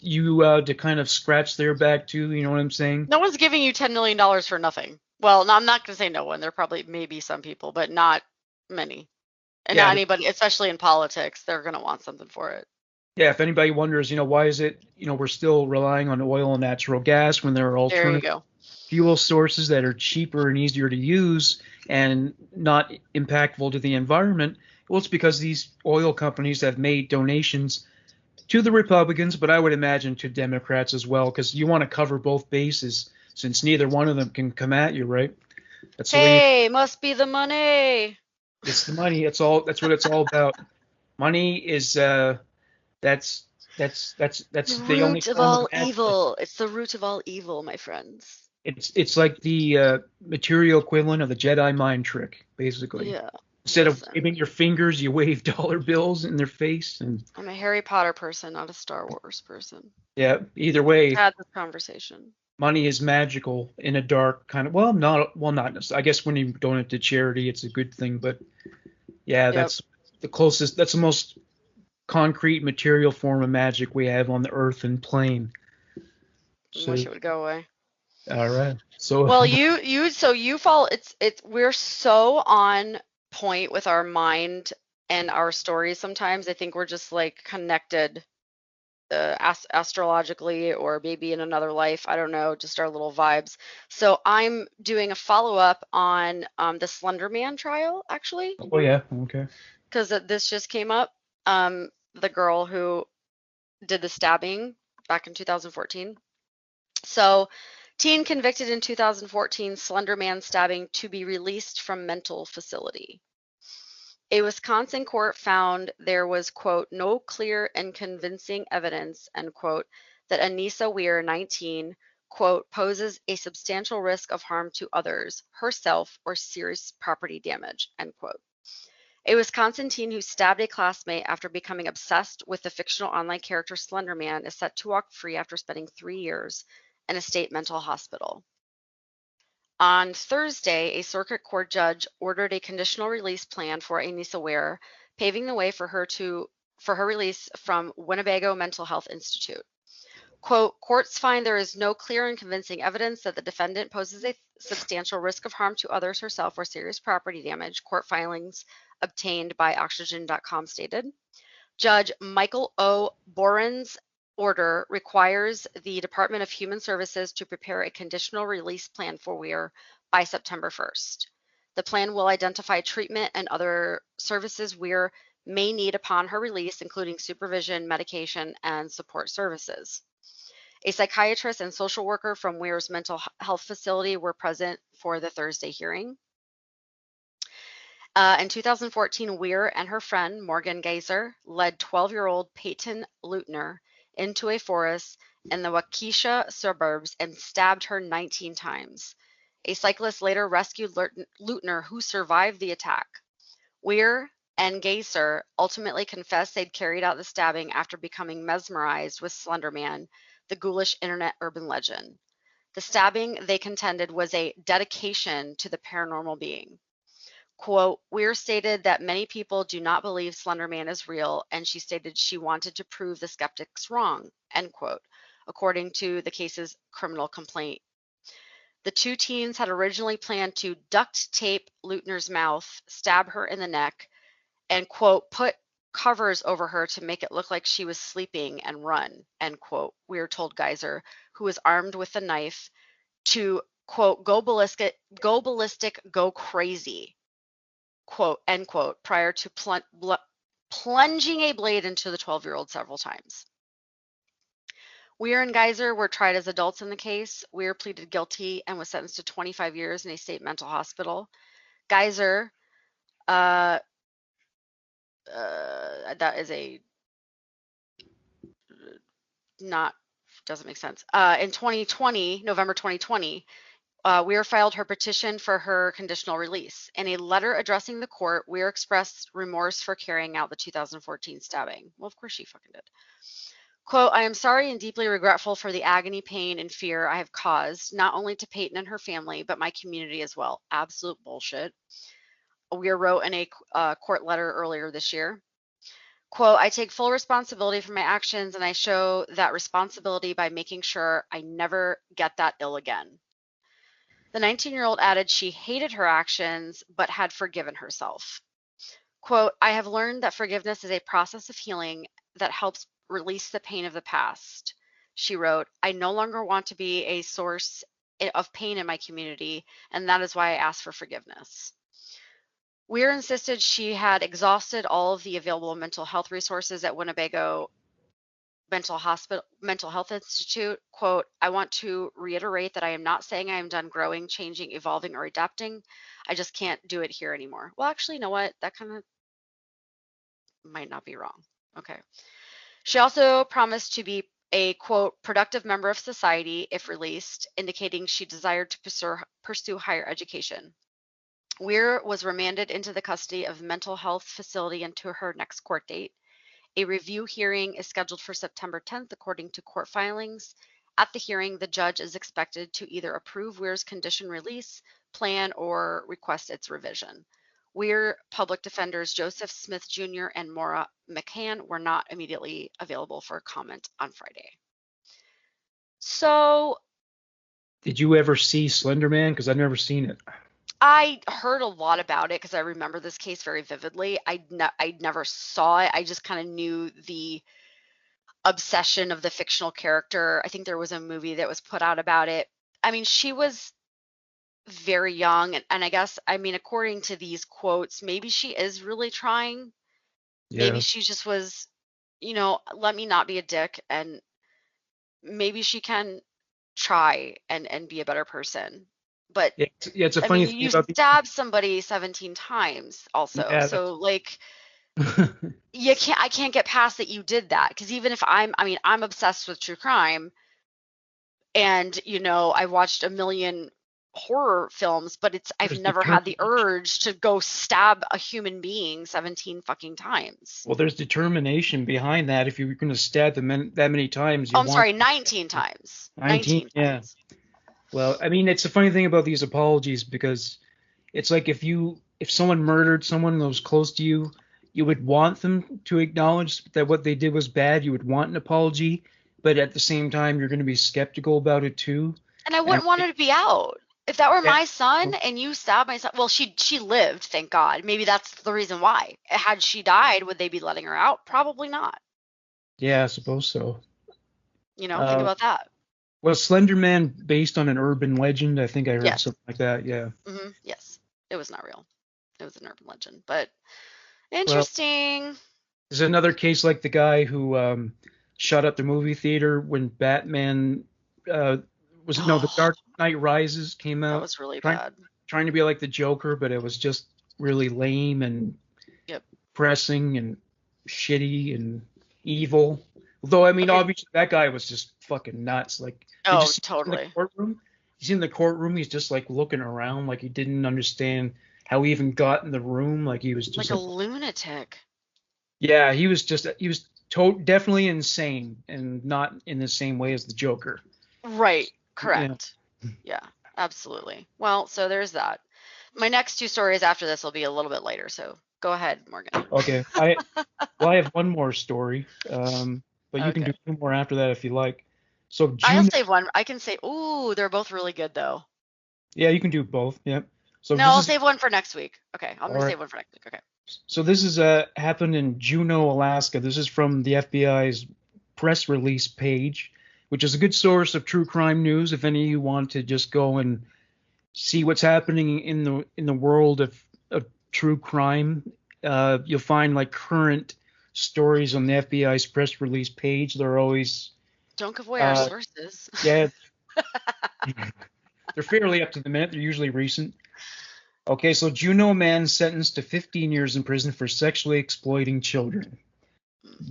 you to kind of scratch their back too? You know what I'm saying? No one's giving you $10 million for nothing. Well, no, I'm not going to say no one. There probably maybe some people, but not many. And not anybody, especially in politics, they're going to want something for it. Yeah, if anybody wonders, why is it, we're still relying on oil and natural gas when there are alternative fuel sources that are cheaper and easier to use and not impactful to the environment? Well, it's because these oil companies have made donations to the Republicans, but I would imagine to Democrats as well, because you want to cover both bases since neither one of them can come at you, right? That's the way Hey, must be the money. it's the money. That's what it's all about. Money is that's that's The the only root of form of all access. evil. It's the root of all evil, my friends. It's like the material equivalent of the Jedi mind trick, basically. Yeah. Instead of Listen, waving your fingers, you wave dollar bills in their face, and I'm a Harry Potter person, not a Star Wars person. yeah, either way, Had this conversation. money is magical in a dark kind of not necessarily. I guess when you donate to charity, it's a good thing, but yeah, Yep. that's the most concrete material form of magic we have on the earth and plane. Wish So, it would go away. all right. So, Well, you follow. It's we're so on point with our mind and our stories. Sometimes I think we're just like connected astrologically or maybe in another life. I don't know, just our little vibes. So I'm doing a follow up on the Slender Man trial, actually, oh yeah, okay. because this just came up. The girl who did the stabbing back in 2014. So, teen convicted in 2014 Slender Man stabbing to be released from mental facility. A Wisconsin court found there was, quote, no clear and convincing evidence, end quote, that Anissa Weir, 19, quote, poses a substantial risk of harm to others, herself, or serious property damage, end quote. A Wisconsin teen who stabbed a classmate after becoming obsessed with the fictional online character Slender Man is set to walk free after spending 3 years in a state mental hospital. On Thursday, a circuit court judge ordered a conditional release plan for Anissa Weir, paving the way for her release from Winnebago Mental Health Institute. Quote, courts find there is no clear and convincing evidence that the defendant poses a substantial risk of harm to others, herself, or serious property damage, court filings obtained by Oxygen.com stated. Judge Michael O. Boren's order requires the Department of Human Services to prepare a conditional release plan for Weir by September 1st. The plan will identify treatment and other services Weir may need upon her release, including supervision, medication, and support services. A psychiatrist and social worker from Weir's mental health facility were present for the Thursday hearing. In 2014, Weir and her friend Morgan Geyser led 12-year-old Peyton Leutner into a forest in the Waukesha suburbs and stabbed her 19 times. A cyclist later rescued Leutner, who survived the attack. Weir and Geyser ultimately confessed they'd carried out the stabbing after becoming mesmerized with Slender Man, the ghoulish internet urban legend. The stabbing, they contended, was a dedication to the paranormal being. Quote, Weir stated that many people do not believe Slender Man is real, and she stated she wanted to prove the skeptics wrong, end quote, according to the case's criminal complaint. The two teens had originally planned to duct tape Leutner's mouth, stab her in the neck, and, quote, put covers over her to make it look like she was sleeping and run, end quote, Weir told Geyser, who was armed with a knife, to, quote, go ballistic, go crazy, quote, end quote, prior to plunging a blade into the 12-year-old several times. Weir and Geyser were tried as adults in the case. Weir pleaded guilty and was sentenced to 25 years in a state mental hospital. Geyser, that is a not, doesn't make sense. In 2020, November 2020, Weir filed her petition for her conditional release. In a letter addressing the court, Weir expressed remorse for carrying out the 2014 stabbing. Well, of course she fucking did. Quote, I am sorry and deeply regretful for the agony, pain, and fear I have caused, not only to Peyton and her family, but my community as well. Absolute bullshit. Weir wrote in a court letter earlier this year. Quote, I take full responsibility for my actions, and I show that responsibility by making sure I never get that ill again. The 19-year-old added she hated her actions, but had forgiven herself. Quote, I have learned that forgiveness is a process of healing that helps release the pain of the past. She wrote, I no longer want to be a source of pain in my community, and that is why I asked for forgiveness. Weir insisted she had exhausted all of the available mental health resources at Winnebago Mental Health Institute. Quote, I want to reiterate that I am not saying I am done growing, changing, evolving, or adapting. I just can't do it here anymore. Well, actually, you know what? That kind of might not be wrong. Okay. She also promised to be a, quote, productive member of society if released, indicating she desired to pursue higher education. Weir was remanded into the custody of a mental health facility until her next court date. A review hearing is scheduled for September 10th, according to court filings. At the hearing, the judge is expected to either approve Weir's condition release plan or request its revision. Weir public defenders Joseph Smith Jr. and Maura McCann were not immediately available for comment on Friday. So, did you ever see Slender Man? Because I've never seen it. I heard a lot about it because I remember this case very vividly. I never saw it. I just kind of knew the obsession of the fictional character. I think there was a movie that was put out about it. I mean, she was very young, and I guess, I mean, according to these quotes, maybe she is really trying. Yeah. Maybe she just was, let me not be a dick, and maybe she can try and be a better person. But yeah, it's a funny thing you about stabbed somebody 17 times also. Yeah, so like I can't get past that you did that, because even if I'm obsessed with true crime, and I watched a million horror films, but I've never had the urge to go stab a human being 17 fucking times. Well, there's determination behind that. If you're going to stab them that many times, I'm sorry, 19 times. 19 yeah. times. Well, I mean, it's a funny thing about these apologies, because it's like if someone murdered someone that was close to you, you would want them to acknowledge that what they did was bad. You would want an apology, but at the same time, you're going to be skeptical about it too. And I wouldn't want her to be out. If that were my son and you stabbed my son, well, she lived, thank God. Maybe that's the reason why. Had she died, would they be letting her out? Probably not. Yeah, I suppose so. Think about that. Well, Slender Man based on an urban legend. I think I heard something like that. Yeah. Mm-hmm. Yes, it was not real. It was an urban legend, but interesting. Well, there's another case like the guy who shot up the movie theater when Batman The Dark Knight Rises came out. That was really bad. Trying to be like the Joker, but it was just really lame and depressing and shitty and evil. Although, I mean, obviously that guy was just fucking nuts. Like, totally. He's in the courtroom. He's just like looking around, like he didn't understand how he even got in the room. Like he was just like a lunatic. Yeah, he was definitely insane, and not in the same way as the Joker. Right. Correct. Yeah, absolutely. Well, so there's that. My next two stories after this will be a little bit later, so go ahead, Morgan. Okay. I have one more story, but you can do two more after that if you like. So I'll save one. I can say, ooh, they're both really good though. Yeah, you can do both. Yep. So I'll save one for next week. Okay, I'm gonna save one for next week. Okay. So this is happened in Juneau, Alaska. This is from the FBI's press release page, which is a good source of true crime news. If any of you want to just go and see what's happening in the world of true crime, you'll find like current stories on the FBI's press release page. They're always don't give away our sources. Yeah, they're fairly up to the minute. They're usually recent. Okay, so Juneau man sentenced to 15 years in prison for sexually exploiting children.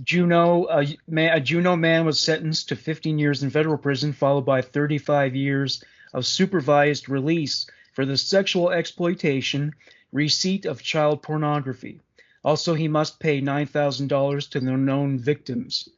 A Juneau man was sentenced to 15 years in federal prison, followed by 35 years of supervised release for the sexual exploitation, receipt of child pornography. Also, he must pay $9,000 to the known victims.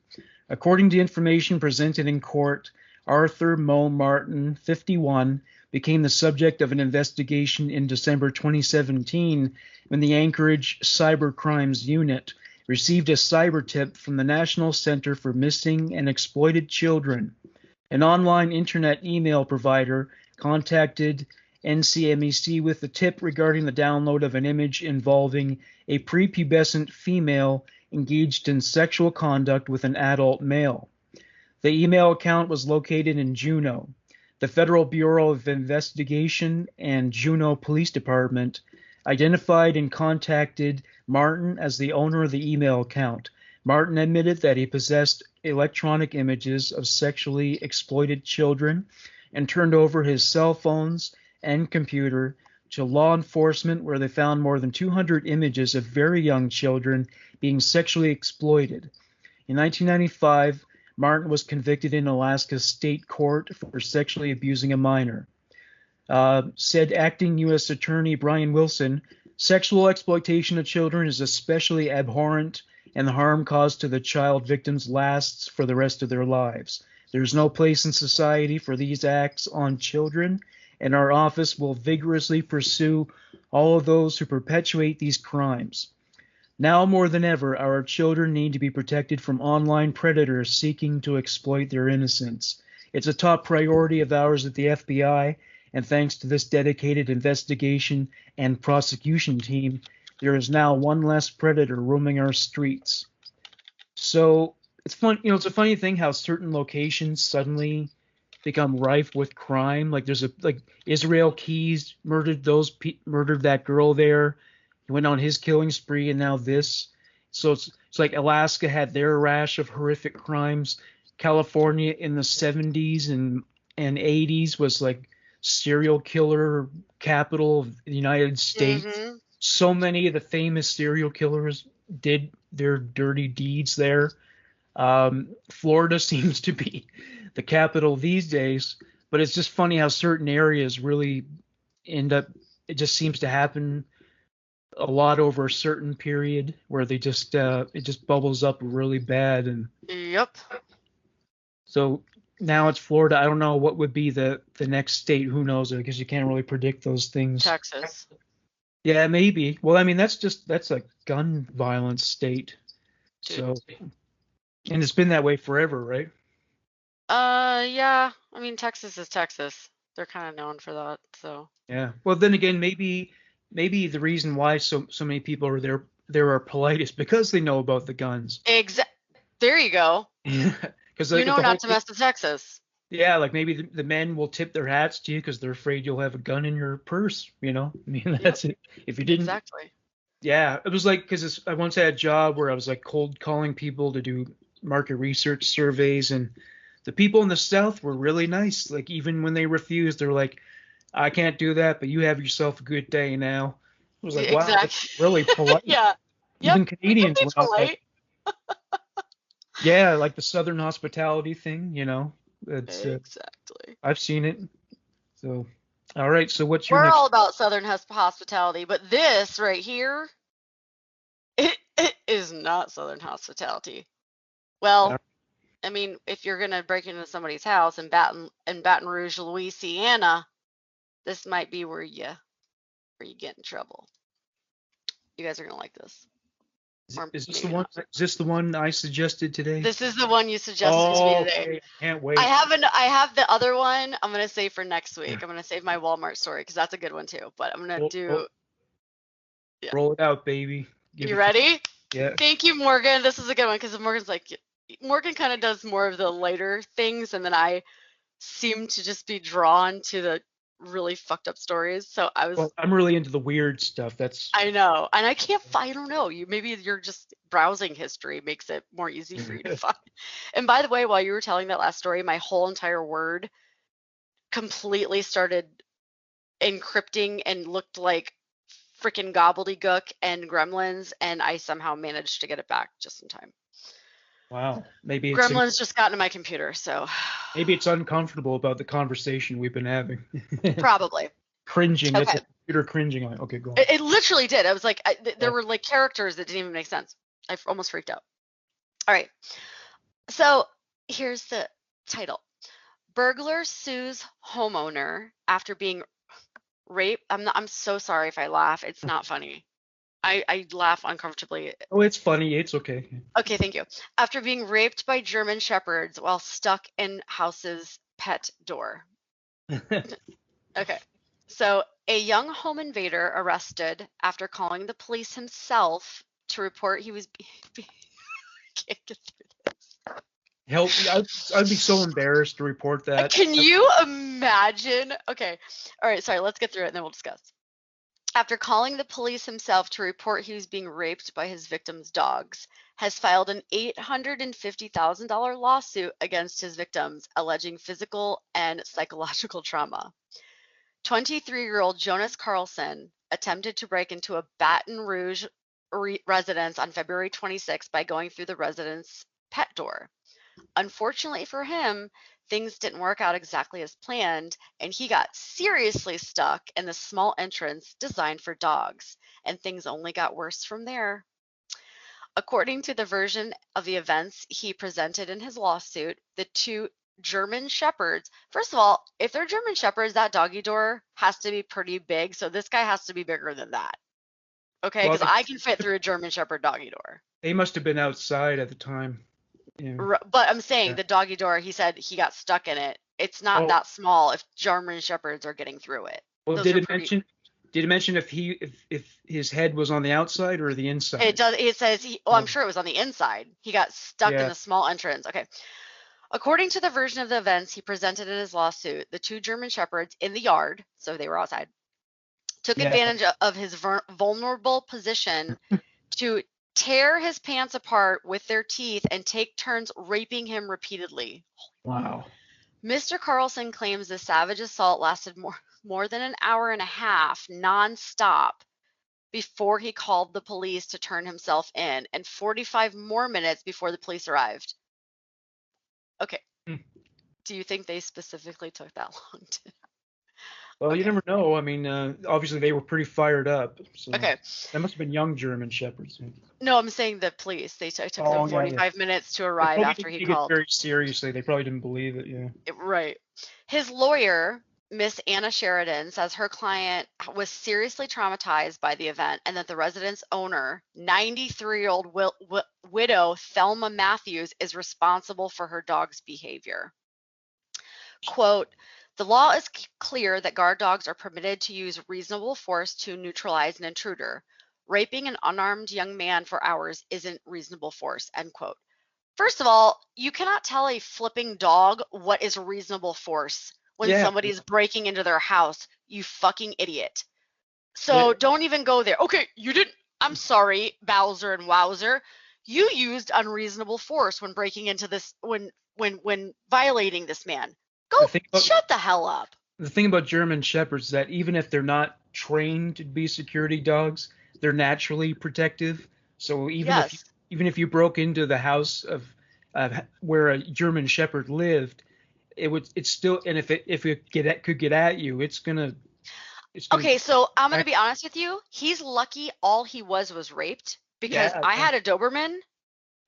According to information presented in court, Arthur Mo Martin, 51, became the subject of an investigation in December 2017 when the Anchorage Cyber Crimes Unit received a cyber tip from the National Center for Missing and Exploited Children. An online internet email provider contacted NCMEC with a tip regarding the download of an image involving a prepubescent female engaged in sexual conduct with an adult male. The email account was located in Juneau. The Federal Bureau of Investigation and Juneau Police Department identified and contacted Martin as the owner of the email account. Martin admitted that he possessed electronic images of sexually exploited children and turned over his cell phones and computer to law enforcement, where they found more than 200 images of very young children being sexually exploited. In 1995, Martin was convicted in Alaska state court for sexually abusing a minor. Said acting U.S. Attorney Brian Wilson, sexual exploitation of children is especially abhorrent, and the harm caused to the child victims lasts for the rest of their lives. There is no place in society for these acts on children, and our office will vigorously pursue all of those who perpetuate these crimes. Now more than ever, our children need to be protected from online predators seeking to exploit their innocence. It's a top priority of ours at the FBI, and thanks to this dedicated investigation and prosecution team, there is now one less predator roaming our streets. So it's fun, it's a funny thing how certain locations suddenly become rife with crime. Like Israel Keys murdered that girl there. He went on his killing spree, and now this. So it's like Alaska had their rash of horrific crimes. California in the 70s and 80s was like serial killer capital of the United States. Mm-hmm. So many of the famous serial killers did their dirty deeds there. Florida seems to be the capital these days, but it's just funny how certain areas really end up. It just seems to happen a lot over a certain period where they just it just bubbles up really bad. And Yep. so now it's Florida. I don't know what would be the next state. Who knows? Because you can't really predict those things. Texas. Yeah, maybe. Well, I mean, that's a gun violence state. Dude. So, and it's been that way forever, right? Yeah. I mean, Texas is Texas. They're kind of known for that. So. Yeah. Well, then again, maybe the reason why so many people are there are polite is because they know about the guns. There you go. Because you know not to mess with Texas. Yeah, like maybe the men will tip their hats to you because they're afraid you'll have a gun in your purse. I mean, that's it. If you didn't, exactly. Yeah, it was like because I once had a job where I was like cold calling people to do market research surveys, and the people in the South were really nice. Like even when they refused, they're like, "I can't do that, but you have yourself a good day now." I was like, "Wow, that's really polite." Yeah. Even Yep. Canadians were polite. Yeah, like the Southern hospitality thing, It's, exactly. I've seen it. So, all right. So what's your? We're next... all about Southern hospitality, but this right here, it is not Southern hospitality. Well, I mean, if you're gonna break into somebody's house in Baton Rouge, Louisiana, this might be where you get in trouble. You guys are gonna like this. Is this the one I suggested today? This is the one you suggested to me today. Okay. Can't wait. I have the other one. I'm gonna save for next week. I'm gonna save my Walmart story because that's a good one too. But I'm gonna do. Yeah. Roll it out, baby. You ready? Yeah. Thank you, Morgan. This is a good one because Morgan kind of does more of the lighter things, and then I seem to just be drawn to the really fucked up stories. So I'm really into the weird stuff. I know, and I don't know. Maybe you're just browsing history makes it more easy for you to find. And by the way, while you were telling that last story, my whole entire Word completely started encrypting and looked like freaking gobbledygook and gremlins, and I somehow managed to get it back just in time. Wow. Maybe Gremlins just got into my computer, so maybe it's uncomfortable about the conversation we've been having. Probably. Cringing. Okay. That's a computer cringing on. Okay, go on. It literally did. I was like, there were like characters that didn't even make sense. I almost freaked out. All right. So here's the title. Burglar sues homeowner after being raped. I'm so sorry if I laugh. It's not funny. I laugh uncomfortably. Oh, it's funny. It's okay. Okay, thank you. After being raped by German shepherds while stuck in house's pet door. Okay. So a young home invader arrested after calling the police himself to report he was I can't get through this. Help! I'd be so embarrassed to report that. Can you imagine? Okay. All right, sorry, let's get through it and then we'll discuss. After calling the police himself to report he was being raped by his victim's dogs, has filed an $850,000 lawsuit against his victims, alleging physical and psychological trauma. 23-year-old Jonas Carlson attempted to break into a Baton Rouge residence on February 26 by going through the resident's pet door. Unfortunately for him, things didn't work out exactly as planned, and he got seriously stuck in the small entrance designed for dogs, and things only got worse from there. According to the version of the events he presented in his lawsuit, the two German Shepherds, first of all, if they're German Shepherds, that doggy door has to be pretty big, so this guy has to be bigger than that. Okay, Well, because I can fit through a German Shepherd doggy door. they must have been outside at the time. Yeah. But I'm saying Yeah. the doggy door, he said he got stuck in it. It's not that small if German Shepherds are getting through it. Well, Those did are it mention? Did it mention if his head was on the outside or the inside? It does. It says I'm sure it was on the inside. He got stuck in Yeah. the small entrance. Okay. According to the version of the events he presented in his lawsuit, the two German Shepherds in the yard, so they were outside, took Yeah. advantage of his vulnerable position to tear his pants apart with their teeth and take turns raping him repeatedly. Wow. Mr. Carlson claims the savage assault lasted more than an hour and a half nonstop before he called the police to turn himself in, and 45 more minutes before the police arrived. Okay. Do you think they specifically took that long to? Well, you never know. I mean, obviously they were pretty fired up. So Okay. That must have been young German Shepherds. No, I'm saying the police. They took them 45 minutes to arrive after he called. Very seriously. They probably didn't believe it. Yeah. Right. His lawyer, Miss Anna Sheridan, says her client was seriously traumatized by the event and that the residence owner, 93-year-old widow Thelma Matthews, is responsible for her dog's behavior. Quote, the law is clear that guard dogs are permitted to use reasonable force to neutralize an intruder. Raping an unarmed young man for hours isn't reasonable force, end quote. First of all, you cannot tell a flipping dog what is reasonable force when somebody's breaking into their house, you fucking idiot. So don't even go there. Okay, you didn't. I'm sorry, Bowser and Wowzer. You used unreasonable force when breaking into this, when violating this man. Go shut the hell up. The thing about German Shepherds is that even if they're not trained to be security dogs, they're naturally protective. So even if you broke into the house of where a German Shepherd lived, it's still, and if it could get at you, it's gonna. Okay, so I'm gonna be honest with you. He's lucky all he was raped, because I had a Doberman.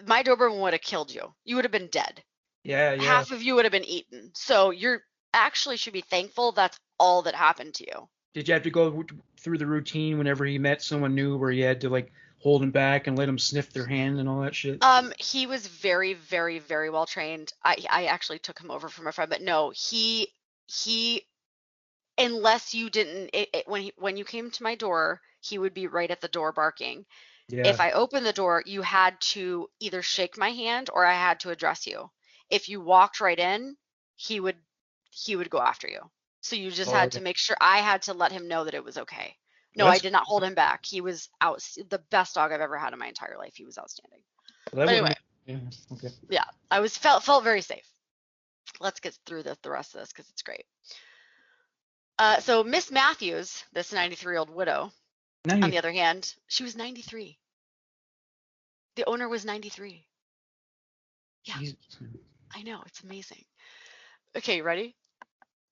My Doberman would have killed you. You would have been dead. Yeah. Half of you would have been eaten. So you're actually should be thankful that's all that happened to you. Did you have to go through the routine whenever he met someone new where you had to like hold him back and let him sniff their hand and all that shit? He was very, very, very well trained. I actually took him over from a friend, but no, he unless you didn't when you came to my door, he would be right at the door barking. Yeah. If I opened the door, you had to either shake my hand or I had to address you. If you walked right in, he would go after you. So you just had to make sure. I had to let him know that it was okay. No, I did not hold him back. He was the best dog I've ever had in my entire life. He was outstanding. Well, anyway, yeah, I felt very safe. Let's get through the rest of this because it's great. So Miss Matthews, this 93-year-old widow, on the other hand, she was 93. The owner was 93. Yeah. Jesus. I know, it's amazing. Okay, ready?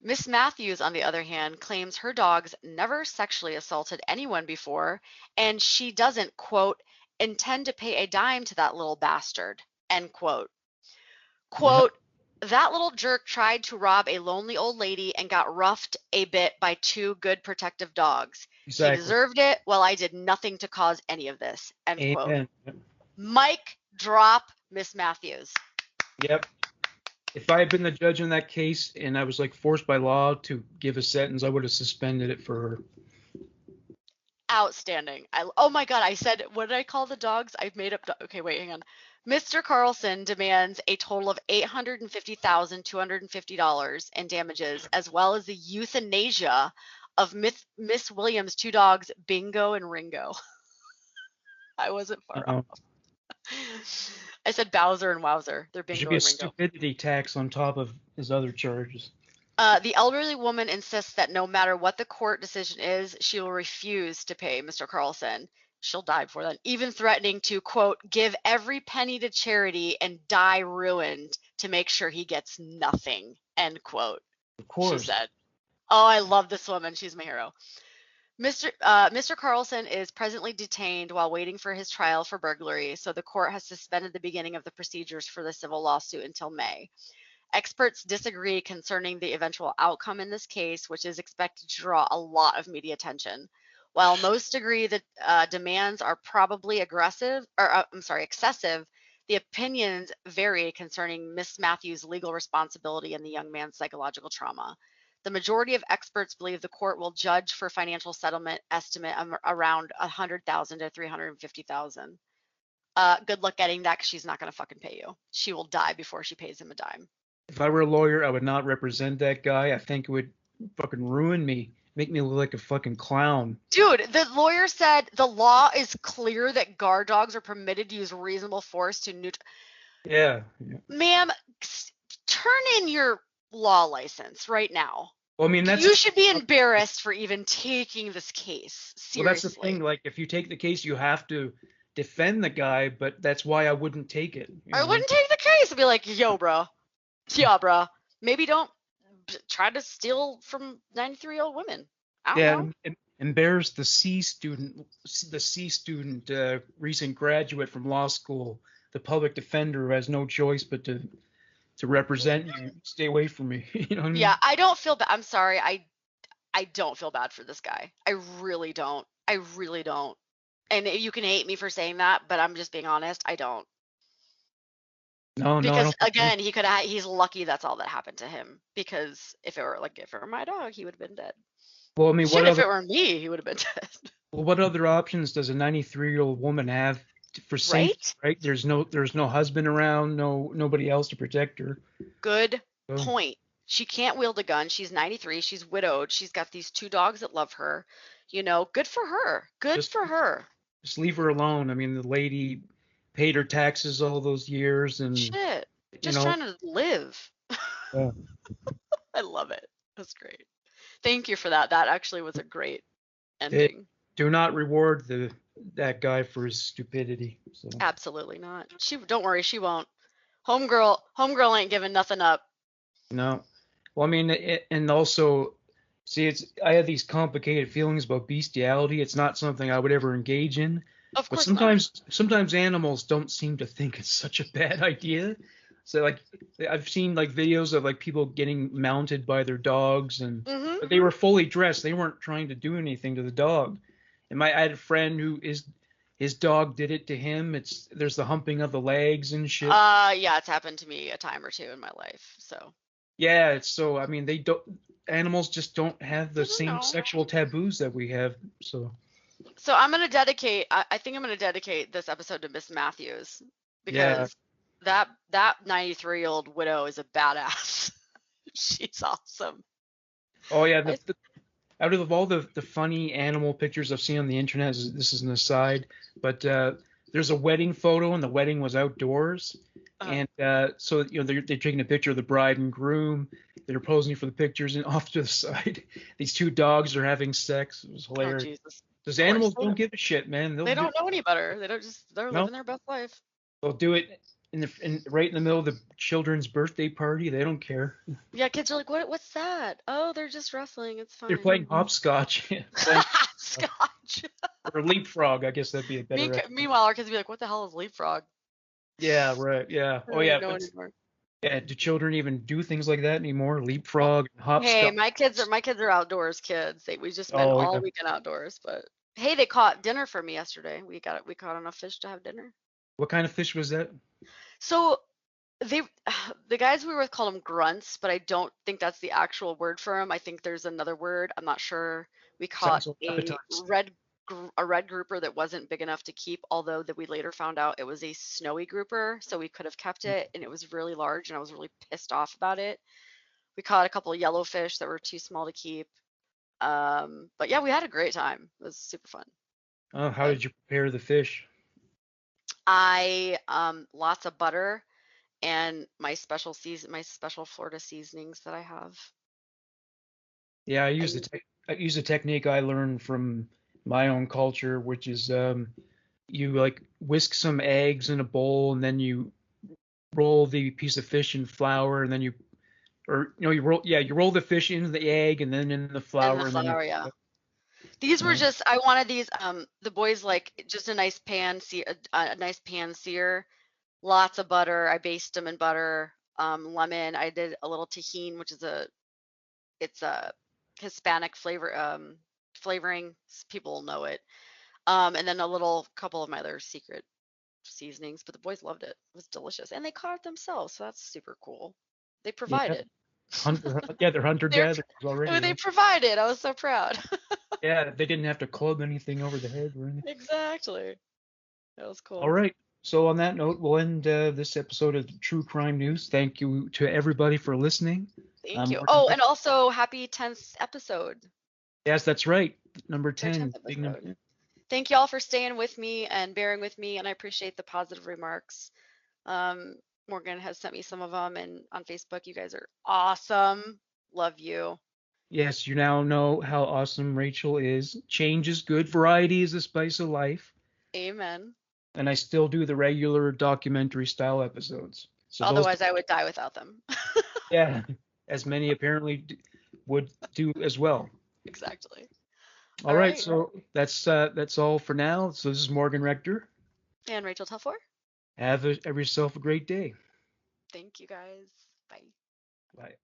Miss Matthews, on the other hand, claims her dogs never sexually assaulted anyone before, and she doesn't, quote, intend to pay a dime to that little bastard, end quote. Quote, that little jerk tried to rob a lonely old lady and got roughed a bit by two good protective dogs. Exactly. He deserved it. Well, I did nothing to cause any of this, end quote. Mic drop, Miss Matthews. Yep. If I had been the judge in that case and I was like forced by law to give a sentence, I would have suspended it for her. Outstanding. Oh my God. I said, what did I call the dogs? I made up. Okay, wait, hang on. Mr. Carlson demands a total of $850,250 in damages, as well as the euthanasia of Miss Williams' two dogs, Bingo and Ringo. I wasn't far Uh, off. I said Bowser and Wowzer. They're there should Bingo be a and Ringo. stupidity tax on top of his other charges. The elderly woman insists that no matter what the court decision is, she will refuse to pay Mr. Carlson. She'll die before then, even threatening to, quote, give every penny to charity and die ruined to make sure he gets nothing, end quote. Of course. She said. Oh, I love this woman. She's my hero. Mr. Carlson is presently detained while waiting for his trial for burglary, so the court has suspended the beginning of the procedures for the civil lawsuit until May. Experts disagree concerning the eventual outcome in this case, which is expected to draw a lot of media attention. While most agree that demands are probably excessive, the opinions vary concerning Miss Matthews' legal responsibility and the young man's psychological trauma. The majority of experts believe the court will judge for financial settlement estimate around $100,000 to $350,000. Good luck getting that, because she's not going to fucking pay you. She will die before she pays him a dime. If I were a lawyer, I would not represent that guy. I think it would fucking ruin me, make me look like a fucking clown. Dude, the lawyer said the law is clear that guard dogs are permitted to use reasonable force to Yeah. Ma'am, turn in your law license right now. Well, I mean, You should be embarrassed for even taking this case. Seriously. Well, that's the thing. Like, if you take the case, you have to defend the guy, but that's why I wouldn't take it. I wouldn't take the case. I'd be like, yo, bro. Yeah, bro. Maybe don't try to steal from 93-year-old women. I don't know. Embarrass the C student, recent graduate from law school, the public defender who has no choice but to represent you. Stay away from me. You know what I mean? Yeah, I don't feel bad. I'm sorry. I don't feel bad for this guy. I really don't. I really don't. And you can hate me for saying that, but I'm just being honest. I don't. No, because again, he's lucky that's all that happened to him. Because if it were my dog, he would have been dead. Well, I mean, if it were me, he would have been dead. Well, what other options does a 93-year-old woman have for safety? Right? There's no husband around, nobody else to protect her. Good point. She can't wield a gun. She's 93. She's widowed. She's got these two dogs that love her. You know, good for her. For her. Just leave her alone. I mean, the lady paid her taxes all those years and shit. Just trying to live. Yeah. I love it. That's great. Thank you for that. That actually was a great ending. Do not reward that guy for his stupidity. So. Absolutely not. Don't worry, she won't. Homegirl ain't giving nothing up. No. Well, I mean, and also, see, I have these complicated feelings about bestiality. It's not something I would ever engage in. Of course. But sometimes animals don't seem to think it's such a bad idea. So, like, I've seen like videos of like people getting mounted by their dogs, and but they were fully dressed. They weren't trying to do anything to the dog. And I had a friend who his dog did it to him. There's the humping of the legs and shit. Yeah, it's happened to me a time or two in my life. So. Yeah, I mean, animals just don't have the same sexual taboos that we have. So I'm gonna dedicate. I think I'm gonna dedicate this episode to Miss Matthews because. Yeah. That 93-year-old widow is a badass. She's awesome. Oh yeah, out of all the funny animal pictures I've seen on the internet, this is an aside, but there's a wedding photo and the wedding was outdoors, and so they're taking a picture of the bride and groom. They're posing for the pictures, and off to the side, these two dogs are having sex. It was hilarious. Oh, Jesus. Those animals don't give a shit, man. They don't know any better. They're living their best life. They'll do it. Right in the middle of the children's birthday party, they don't care. Yeah, kids are like, what's that? Oh, they're just wrestling. It's fine. They're playing hopscotch. Hopscotch. Or leapfrog, I guess that'd be a better. Meanwhile, our kids would be like, what the hell is leapfrog? Yeah, right. Yeah. Oh, yeah. Yeah. Do children even do things like that anymore? Leapfrog, hopscotch. Hey, my kids are outdoors kids. We just spent all weekend outdoors. But hey, they caught dinner for me yesterday. We caught enough fish to have dinner. What kind of fish was that? So the guys we were with called them grunts, but I don't think that's the actual word for them. I think there's another word. I'm not sure. We caught a a red grouper that wasn't big enough to keep, although that we later found out it was a snowy grouper, so we could have kept it, and it was really large, and I was really pissed off about it. We caught a couple of yellowfish that were too small to keep. But yeah, we had a great time. It was super fun. Oh, how But did you prepare the fish? I lots of butter and my special Florida seasonings that I have. Yeah, I I use a technique I learned from my own culture, which is you like whisk some eggs in a bowl, and then you roll the piece of fish in flour, and then you roll the fish into the egg, and then in the and the flour, and then flour, yeah. These were uh, just I wanted these the boys like just a nice a nice pan sear, lots of butter. I basted them in butter, lemon. I did a little tahine, which is it's a Hispanic flavoring. People know it. And then a little couple of my other secret seasonings, but the boys loved it. It was delicious, and they caught it themselves, so that's super cool. They yeah, provided. they're hunter They're, gatherers already. they Yeah, provided. I was so proud. yeah, they didn't have to club anything over the head or anything. Exactly. That was All cool. right. So on that note, we'll end this episode of True Crime News. Thank you to everybody for listening. Thank you. Morgan Oh, Rick- and also happy 10th episode. yes, that's right. Number Our 10th 10. Big number episode. 10. Thank you all for staying with me and bearing with me, and I appreciate the positive remarks. Morgan has sent me some of them, and on Facebook, you guys are awesome. Love you. Yes, you now know how awesome Rachel is. Change is good. Variety is the spice of life. Amen. And I still do the regular documentary style episodes. So those, Otherwise, I would die without them. yeah, as many apparently would do as well. Exactly. All All right, right. so that's all for now. So this is Morgan Rector. And Rachel Telfor. Have yourself a great day. Thank you guys. Bye. Bye.